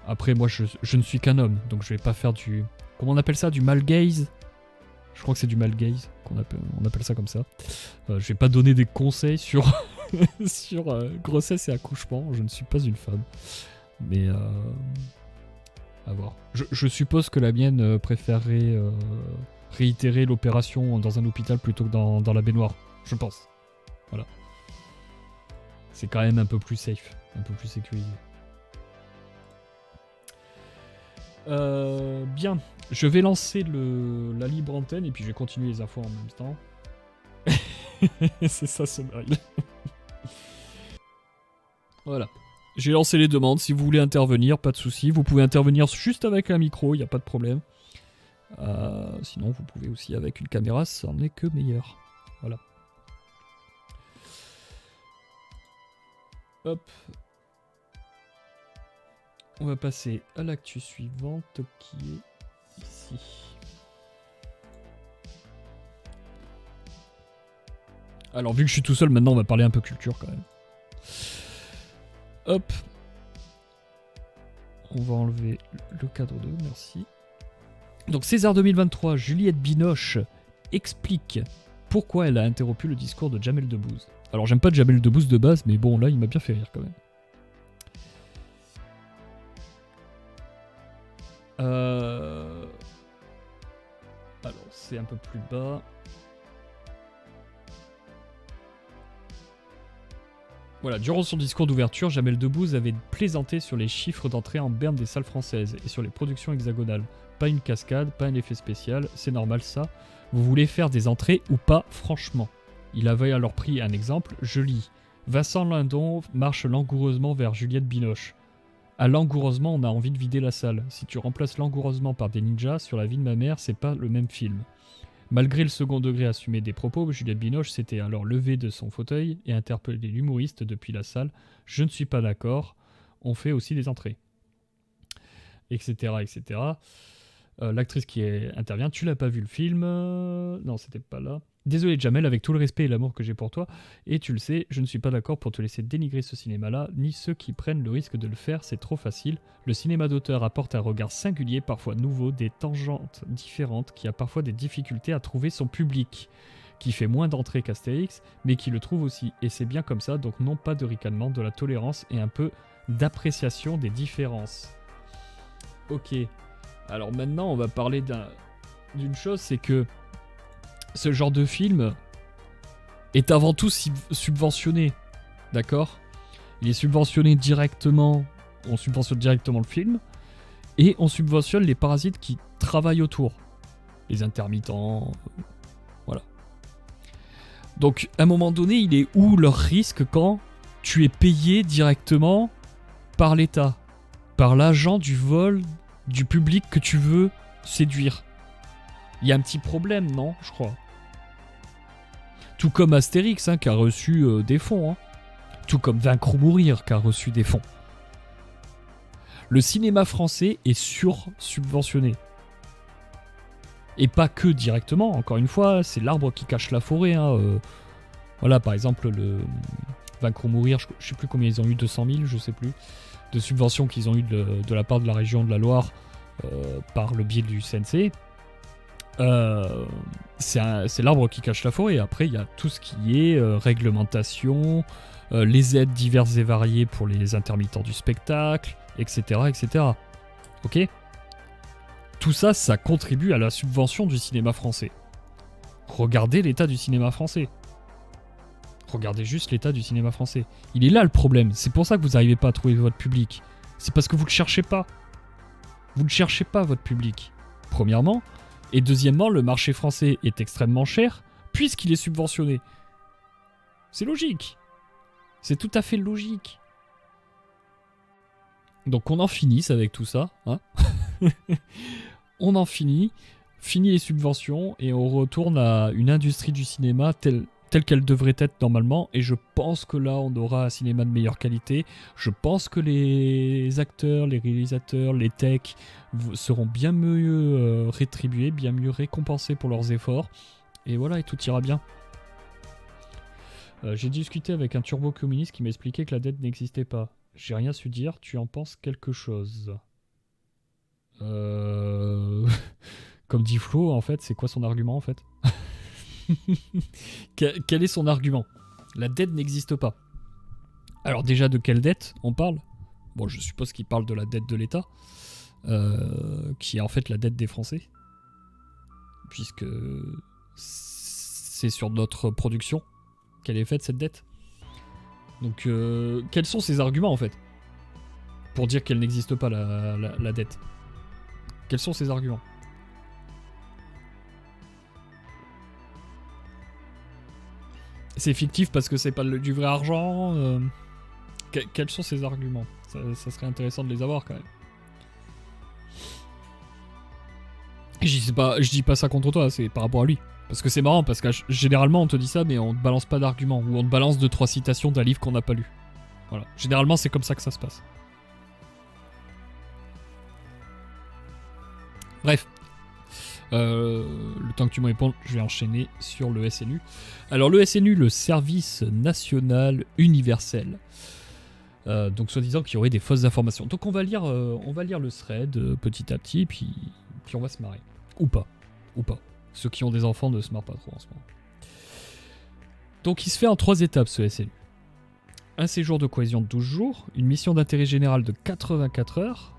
Après, moi, je ne suis qu'un homme, donc je vais pas faire du... Comment on appelle ça? Du malgaze? Je crois que c'est du malgaze, on appelle ça comme ça. Je vais pas donner des conseils sur, sur grossesse et accouchement. Je ne suis pas une femme. Mais... à voir. Je suppose que la mienne préférerait réitérer l'opération dans un hôpital plutôt que dans la baignoire. Je pense. Voilà. C'est quand même un peu plus safe, un peu plus sécurisé. Bien. Je vais lancer la libre antenne et puis je vais continuer les infos en même temps. C'est ça ce mail. Voilà. J'ai lancé les demandes, si vous voulez intervenir, pas de souci. Vous pouvez intervenir juste avec un micro, il n'y a pas de problème. Sinon, vous pouvez aussi avec une caméra, ça n'en est que meilleur. Voilà. Hop. On va passer à l'actu suivante qui est ici. Alors, vu que je suis tout seul, maintenant on va parler un peu culture quand même. Hop. On va enlever le cadre 2, merci. Donc César 2023, Juliette Binoche explique pourquoi elle a interrompu le discours de Jamel Debbouze. Alors j'aime pas Jamel Debbouze de base, mais bon là il m'a bien fait rire quand même. Alors c'est un peu plus bas. Voilà, durant son discours d'ouverture, Jamel Debbouze avait plaisanté sur les chiffres d'entrée en berne des salles françaises et sur les productions hexagonales. Pas une cascade, pas un effet spécial, c'est normal ça. Vous voulez faire des entrées ou pas, franchement. Il avait alors pris un exemple, je lis. Vincent Lindon marche langoureusement vers Juliette Binoche. À langoureusement, on a envie de vider la salle. Si tu remplaces langoureusement par des ninjas, sur la vie de ma mère, c'est pas le même film. Malgré le second degré assumé des propos, Juliette Binoche s'était alors levée de son fauteuil et interpellé l'humoriste depuis la salle. Je ne suis pas d'accord, on fait aussi des entrées. Etc. etc. L'actrice qui intervient, tu l'as pas vu le film? Non, c'était pas là. Désolé Jamel, avec tout le respect et l'amour que j'ai pour toi, et tu le sais, je ne suis pas d'accord pour te laisser dénigrer ce cinéma-là, ni ceux qui prennent le risque de le faire, c'est trop facile. Le cinéma d'auteur apporte un regard singulier, parfois nouveau, des tangentes différentes, qui a parfois des difficultés à trouver son public, qui fait moins d'entrées qu'Astérix, mais qui le trouve aussi, et c'est bien comme ça, donc non pas de ricanement, de la tolérance et un peu d'appréciation des différences. Ok, alors maintenant on va parler d'une chose, c'est que ce genre de film est avant tout subventionné, d'accord? Il est subventionné directement, on subventionne directement le film, et on subventionne les parasites qui travaillent autour. Les intermittents, voilà. Donc, à un moment donné, il est où leur risque quand tu es payé directement par l'État, par l'agent du vol du public que tu veux séduire? Il y a un petit problème, non? Je crois. Tout comme Astérix, qui a reçu des fonds. Tout comme Vaincre ou Mourir, qui a reçu des fonds. Le cinéma français est sur-subventionné. Et pas que directement, encore une fois, c'est l'arbre qui cache la forêt. Voilà, par exemple, le Vaincre ou Mourir, je sais plus combien ils ont eu, 200 000, je sais plus, de subventions qu'ils ont eu de la part de la région de la Loire par le biais du CNC. c'est l'arbre qui cache la forêt. Après, il y a tout ce qui est réglementation, les aides diverses et variées pour les intermittents du spectacle, etc. etc. Ok ? Tout ça, ça contribue à la subvention du cinéma français. Regardez l'état du cinéma français. Regardez juste l'état du cinéma français. Il est là le problème. C'est pour ça que vous n'arrivez pas à trouver votre public. C'est parce que vous ne le cherchez pas. Vous ne cherchez pas votre public. Premièrement. Et deuxièmement, le marché français est extrêmement cher puisqu'il est subventionné. C'est logique. C'est tout à fait logique. Donc on en finisse avec tout ça. Hein. On en finit les subventions et on retourne à une industrie du cinéma telle qu'elle devrait être normalement. Et je pense que là, on aura un cinéma de meilleure qualité. Je pense que les acteurs, les réalisateurs, les techs seront bien mieux rétribués, bien mieux récompensés pour leurs efforts. Et voilà, et tout ira bien. J'ai discuté avec un turbo-communiste qui m'a expliqué que la dette n'existait pas. J'ai rien su dire, tu en penses quelque chose? Comme dit Flo, en fait, c'est quoi son argument en fait? Quel est son argument? La dette n'existe pas. Alors déjà, de quelle dette on parle? Bon, je suppose qu'il parle de la dette de l'État, qui est en fait la dette des Français, puisque c'est sur notre production qu'elle est faite cette dette. Donc, quels sont ses arguments en fait pour dire qu'elle n'existe pas la dette? Quels sont ses arguments? C'est fictif parce que c'est pas du vrai argent. Quels sont ses arguments? Ça serait intéressant de les avoir quand même. Je dis pas ça contre toi, c'est par rapport à lui. Parce que c'est marrant, parce que généralement on te dit ça, mais on te balance pas d'arguments. Ou on te balance 2-3 citations d'un livre qu'on n'a pas lu. Voilà. Généralement c'est comme ça que ça se passe. Bref. Le temps que tu me répondes, je vais enchaîner sur le SNU. Alors le SNU, le Service National Universel. Donc soi-disant qu'il y aurait des fausses informations. Donc on va lire le thread petit à petit, puis on va se marrer. Ou pas. Ceux qui ont des enfants ne se marrent pas trop en ce moment. Donc il se fait en 3 étapes ce SNU. Un séjour de cohésion de 12 jours, une mission d'intérêt général de 84 heures.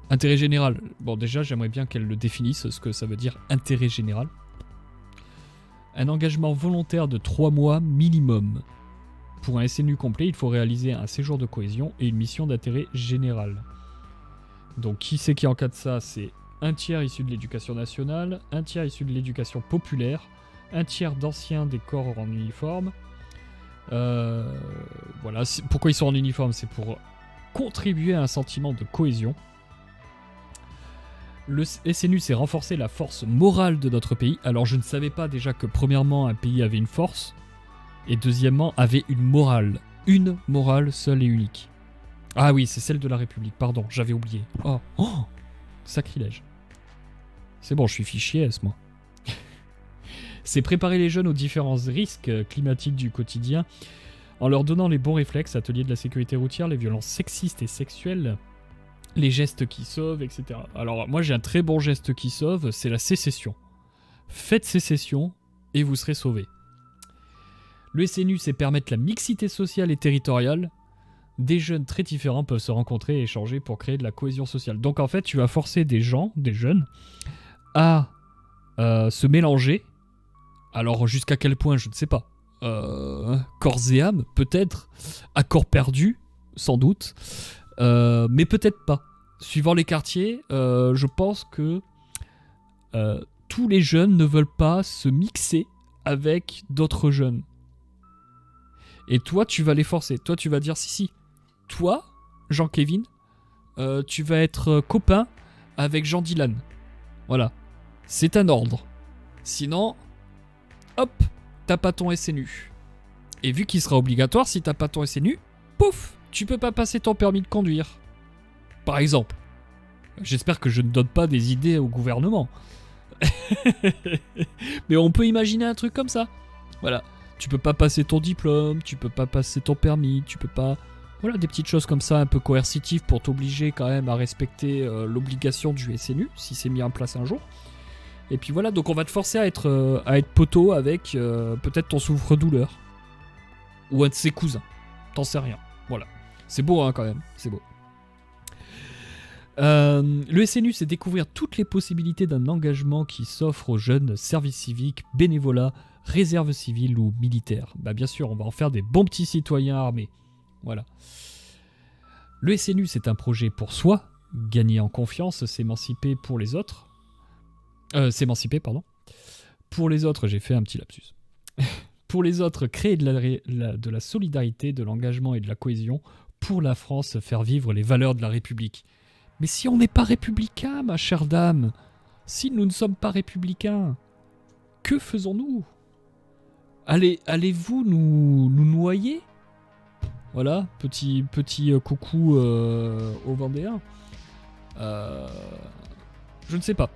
Intérêt général, bon déjà j'aimerais bien qu'elle le définisse, ce que ça veut dire intérêt général. Un engagement volontaire de 3 mois minimum. Pour un SNU complet, il faut réaliser un séjour de cohésion et une mission d'intérêt général. Donc qui c'est qui encadre ça? C'est un tiers issu de l'éducation nationale, un tiers issu de l'éducation populaire, un tiers d'anciens des corps en uniforme. Voilà, pourquoi ils sont en uniforme? C'est pour contribuer à un sentiment de cohésion. Le SNU, c'est renforcer la force morale de notre pays. Alors je ne savais pas déjà que premièrement un pays avait une force, et deuxièmement avait une morale. Une morale seule et unique. Ah oui, c'est celle de la République, pardon, j'avais oublié. Oh, sacrilège. C'est bon, je suis fichier S, moi. C'est préparer les jeunes aux différents risques climatiques du quotidien, en leur donnant les bons réflexes, atelier de la sécurité routière, les violences sexistes et sexuelles, les gestes qui sauvent, etc. Alors moi j'ai un très bon geste qui sauve, c'est la sécession. Faites sécession et vous serez sauvés. Le SNU, c'est permettre la mixité sociale et territoriale. Des jeunes très différents peuvent se rencontrer et échanger pour créer de la cohésion sociale. Donc en fait tu vas forcer des jeunes, à se mélanger. Alors jusqu'à quel point, je ne sais pas. Corps et âme, peut-être. À corps perdu, sans doute. Mais peut-être pas. Suivant les quartiers, je pense que tous les jeunes ne veulent pas se mixer avec d'autres jeunes. Et toi, tu vas les forcer. Toi, tu vas dire si. Toi, Jean-Kévin, tu vas être copain avec Jean-Dylan. Voilà. C'est un ordre. Sinon, hop, t'as pas ton SNU. Et vu qu'il sera obligatoire, si t'as pas ton SNU, pouf, tu peux pas passer ton permis de conduire. Par exemple. J'espère que je ne donne pas des idées au gouvernement. Mais on peut imaginer un truc comme ça. Voilà. Tu peux pas passer ton diplôme, tu peux pas passer ton permis, tu peux pas... Voilà, des petites choses comme ça, un peu coercitives pour t'obliger quand même à respecter l'obligation du SNU, si c'est mis en place un jour. Et puis voilà, donc on va te forcer à être poteau avec peut-être ton souffre-douleur. Ou un de ses cousins. T'en sais rien. Voilà. C'est beau, hein, quand même. C'est beau. Le SNU, c'est découvrir toutes les possibilités d'un engagement qui s'offre aux jeunes, service civique, bénévolat, réserve civile ou militaire. Bah bien sûr, on va en faire des bons petits citoyens armés. Voilà. Le SNU, c'est un projet pour soi, gagner en confiance, s'émanciper pour les autres. S'émanciper, pardon. Pour les autres, j'ai fait un petit lapsus. Pour les autres, créer de la solidarité, de l'engagement et de la cohésion. Pour la France, faire vivre les valeurs de la République. Mais si on n'est pas républicain, ma chère dame, si nous ne sommes pas républicains, que faisons-nous ? Allez-vous nous noyer ? Voilà, petit coucou aux Vendéens. Je ne sais pas.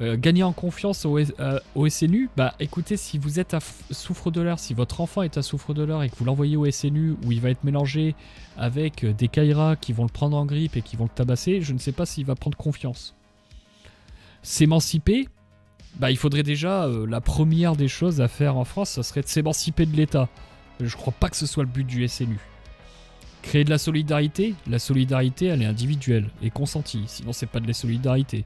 Gagner en confiance au SNU, bah écoutez, si vous êtes à souffre-douleur, si votre enfant est à souffre-douleur et que vous l'envoyez au SNU où il va être mélangé avec des Kairas qui vont le prendre en grippe et qui vont le tabasser, je ne sais pas s'il va prendre confiance. S'émanciper, bah il faudrait déjà, la première des choses à faire en France, ça serait de s'émanciper de l'État. Je crois pas que ce soit le but du SNU. Créer de la solidarité, elle est individuelle et consentie, sinon c'est pas de la solidarité.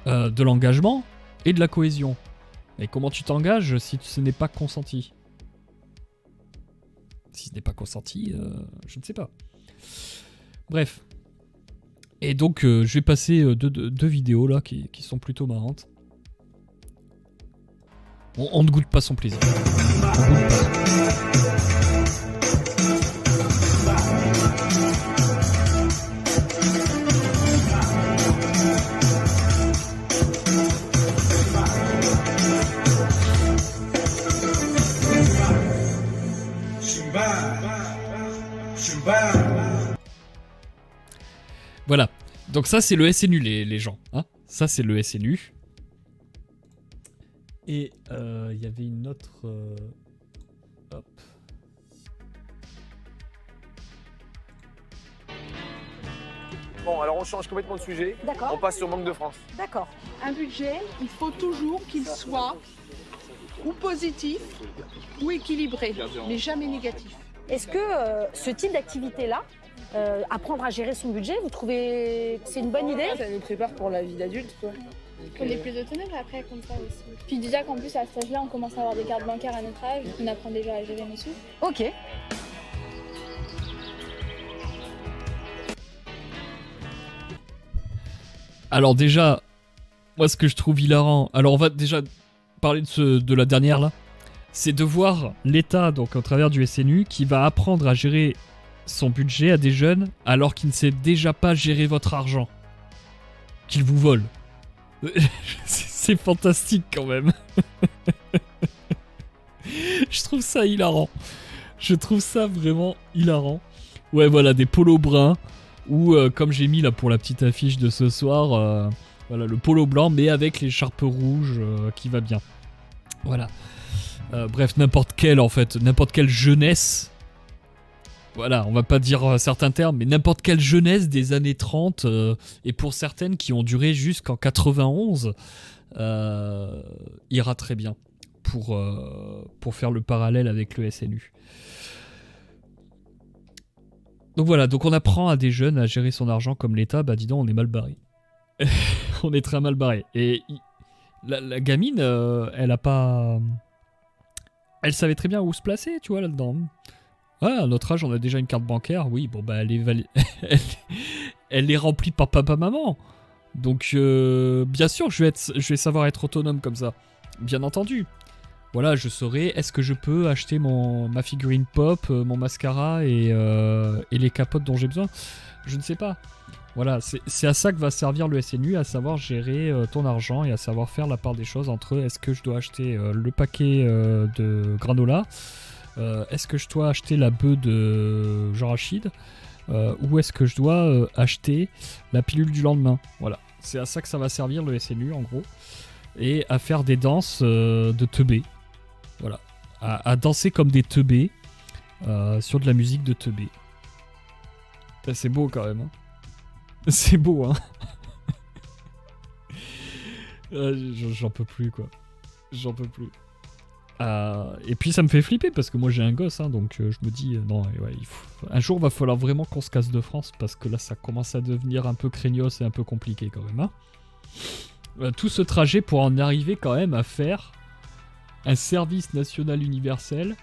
De l'engagement et de la cohésion. Et comment tu t'engages si ce n'est pas consenti ? Si ce n'est pas consenti, je ne sais pas. Bref. Et donc, je vais passer deux vidéos là qui sont plutôt marrantes. On ne goûte pas son plaisir. Voilà, donc ça c'est le SNU les gens, hein, ça c'est le SNU. Et il y avait une autre... Hop. Bon, alors on change complètement de sujet. D'accord. On passe sur Banque de France. D'accord. Un budget, il faut toujours qu'il soit ou positif ou équilibré, mais jamais négatif. Est-ce que ce type d'activité-là, apprendre à gérer son budget, vous trouvez que c'est une bonne idée ? Ça nous prépare pour la vie d'adulte, quoi. On est plus autonome après comme ça aussi. Puis déjà qu'en plus à cet âge-là, on commence à avoir des cartes bancaires à notre âge, on apprend déjà à gérer nos sous. Ok. Alors déjà, moi ce que je trouve hilarant, alors on va déjà parler de la dernière là, c'est de voir l'État, donc au travers du SNU, qui va apprendre à gérer son budget à des jeunes alors qu'il ne sait déjà pas gérer votre argent. Qu'il vous vole. C'est fantastique quand même. Je trouve ça hilarant. Je trouve ça vraiment hilarant. Ouais, voilà, des polos bruns. Ou comme j'ai mis là pour la petite affiche de ce soir, voilà, le polo blanc mais avec l'écharpe rouge qui va bien. Voilà. Bref, n'importe quelle jeunesse. Voilà, on va pas dire certains termes, mais n'importe quelle jeunesse des années 30, et pour certaines qui ont duré jusqu'en 91, ira très bien pour faire le parallèle avec le SNU. Donc voilà, donc on apprend à des jeunes à gérer son argent comme l'État, bah dis donc, on est mal barré. On est très mal barré. Et la gamine, elle a pas... Elle savait très bien où se placer, tu vois, là-dedans. Ouais, à notre âge, on a déjà une carte bancaire. Oui, bon, bah, elle est remplie par papa-maman. Donc, bien sûr, je vais savoir être autonome comme ça. Bien entendu. Voilà, je saurai, est-ce que je peux acheter ma figurine pop, mon mascara et les capotes dont j'ai besoin ? Je ne sais pas. Voilà, c'est à ça que va servir le SNU, à savoir gérer ton argent et à savoir faire la part des choses entre est-ce que je dois acheter le paquet de granola, est-ce que je dois acheter la bœuf de Jean Rachid, ou est-ce que je dois acheter la pilule du lendemain. Voilà, c'est à ça que ça va servir le SNU en gros, et à faire des danses de teubés. Voilà, à danser comme des teubés sur de la musique de teubés. C'est beau quand même, hein. C'est beau, hein. J'en peux plus, quoi. J'en peux plus. Et puis ça me fait flipper parce que moi j'ai un gosse, hein, donc je me dis non, ouais, un jour va falloir vraiment qu'on se casse de France parce que là ça commence à devenir un peu craignos et un peu compliqué quand même. Hein. Tout ce trajet pour en arriver quand même à faire un service national universel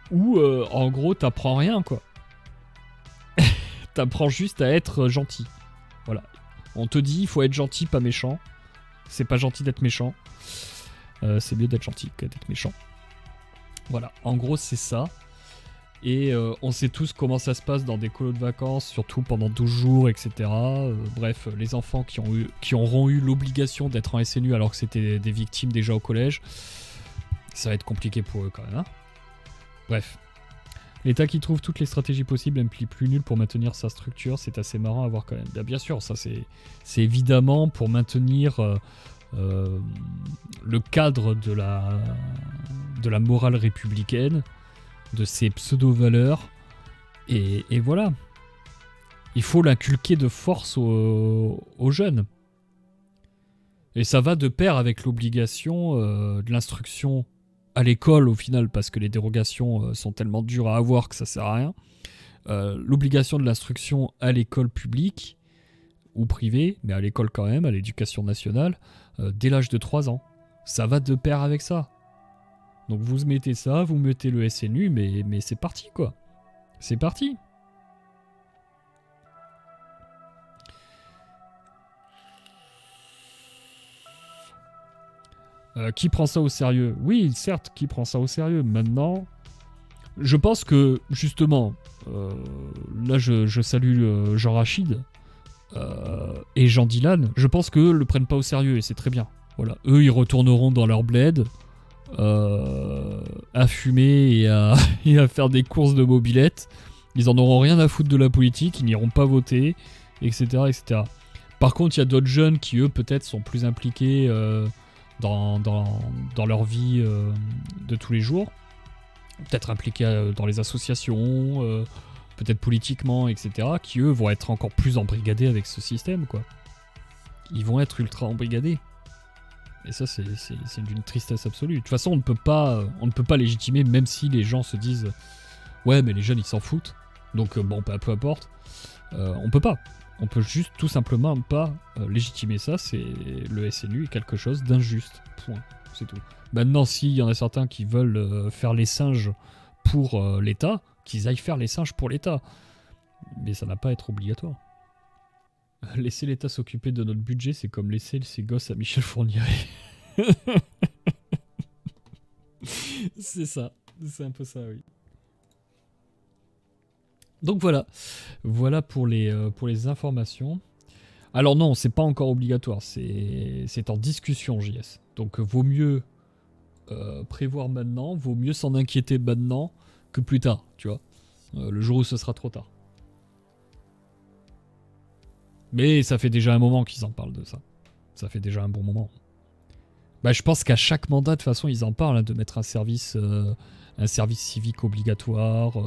où en gros t'apprends rien, quoi. T'apprends juste à être gentil. Voilà. On te dit il faut être gentil, pas méchant. C'est pas gentil d'être méchant. C'est mieux d'être gentil que d'être méchant. Voilà, en gros c'est ça. Et on sait tous comment ça se passe dans des colos de vacances, surtout pendant 12 jours, etc. Bref, les enfants qui auront eu l'obligation d'être en SNU alors que c'était des victimes déjà au collège, ça va être compliqué pour eux quand même. Hein. Bref. L'État qui trouve toutes les stratégies possibles implique plus nul pour maintenir sa structure, c'est assez marrant à voir quand même. Bien sûr, ça c'est évidemment pour maintenir... le cadre de la morale républicaine, de ses pseudo-valeurs, et voilà. Il faut l'inculquer de force aux jeunes. Et ça va de pair avec l'obligation de l'instruction à l'école au final, parce que les dérogations sont tellement dures à avoir que ça sert à rien. L'obligation de l'instruction à l'école publique, ou privée, mais à l'école quand même, à l'éducation nationale, dès l'âge de 3 ans. Ça va de pair avec ça. Donc vous mettez ça, vous mettez le SNU, mais c'est parti, quoi. C'est parti. Qui prend ça au sérieux? Oui, certes, qui prend ça au sérieux. Maintenant, je pense que, justement, là je salue Jean Rachid, et Jean Dylan, je pense qu'eux le prennent pas au sérieux et c'est très bien. Voilà, eux ils retourneront dans leur bled à fumer et à faire des courses de mobilette. Ils en auront rien à foutre de la politique, ils n'iront pas voter, etc., etc. Par contre, il y a d'autres jeunes qui eux peut-être sont plus impliqués dans leur vie de tous les jours, peut-être impliqués dans les associations. Peut-être politiquement, etc., qui eux vont être encore plus embrigadés avec ce système, quoi. Ils vont être ultra embrigadés. Et ça, c'est d'une tristesse absolue. De toute façon, on ne peut pas légitimer, même si les gens se disent ouais, mais les jeunes ils s'en foutent. Donc bon, peu importe. On peut pas. On peut juste tout simplement pas légitimer ça. C'est le SNU est quelque chose d'injuste. Point. C'est tout. Maintenant, s'il y en a certains qui veulent faire les singes pour l'État, qu'ils aillent faire les singes pour l'État. Mais ça n'a pas à être obligatoire. Laisser l'État s'occuper de notre budget, c'est comme laisser ses gosses à Michel Fournier. C'est ça. C'est un peu ça, oui. Donc voilà. Voilà pour les informations. Alors non, c'est pas encore obligatoire. C'est en discussion, JS. Donc vaut mieux prévoir maintenant, vaut mieux s'en inquiéter maintenant que plus tard, tu vois. Le jour où ce sera trop tard. Mais ça fait déjà un moment qu'ils en parlent de ça. Ça fait déjà un bon moment. Bah, je pense qu'à chaque mandat, de toute façon, ils en parlent, hein, de mettre un service civique obligatoire.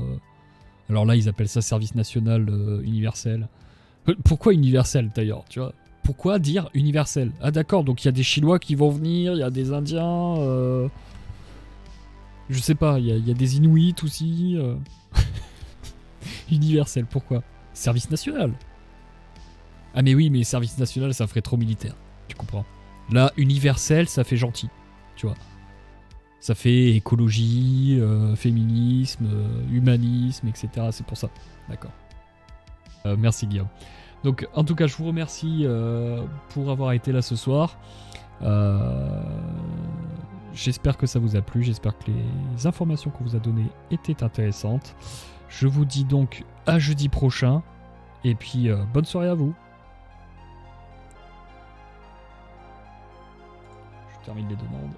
Alors là, ils appellent ça service national universel. Pourquoi universel, d'ailleurs, tu vois? Pourquoi dire universel? Ah d'accord, donc il y a des Chinois qui vont venir, il y a des Indiens... Je sais pas, il y a des Inuits aussi. Universel, pourquoi? Service national. Ah mais oui, mais service national, ça ferait trop militaire. Tu comprends? Là, universel, ça fait gentil. Tu vois? Ça fait écologie, féminisme, humanisme, etc. C'est pour ça. D'accord. Merci Guillaume. Donc, en tout cas, je vous remercie pour avoir été là ce soir. J'espère que ça vous a plu. J'espère que les informations qu'on vous a données étaient intéressantes. Je vous dis donc à jeudi prochain. Et puis, bonne soirée à vous. Je termine les demandes.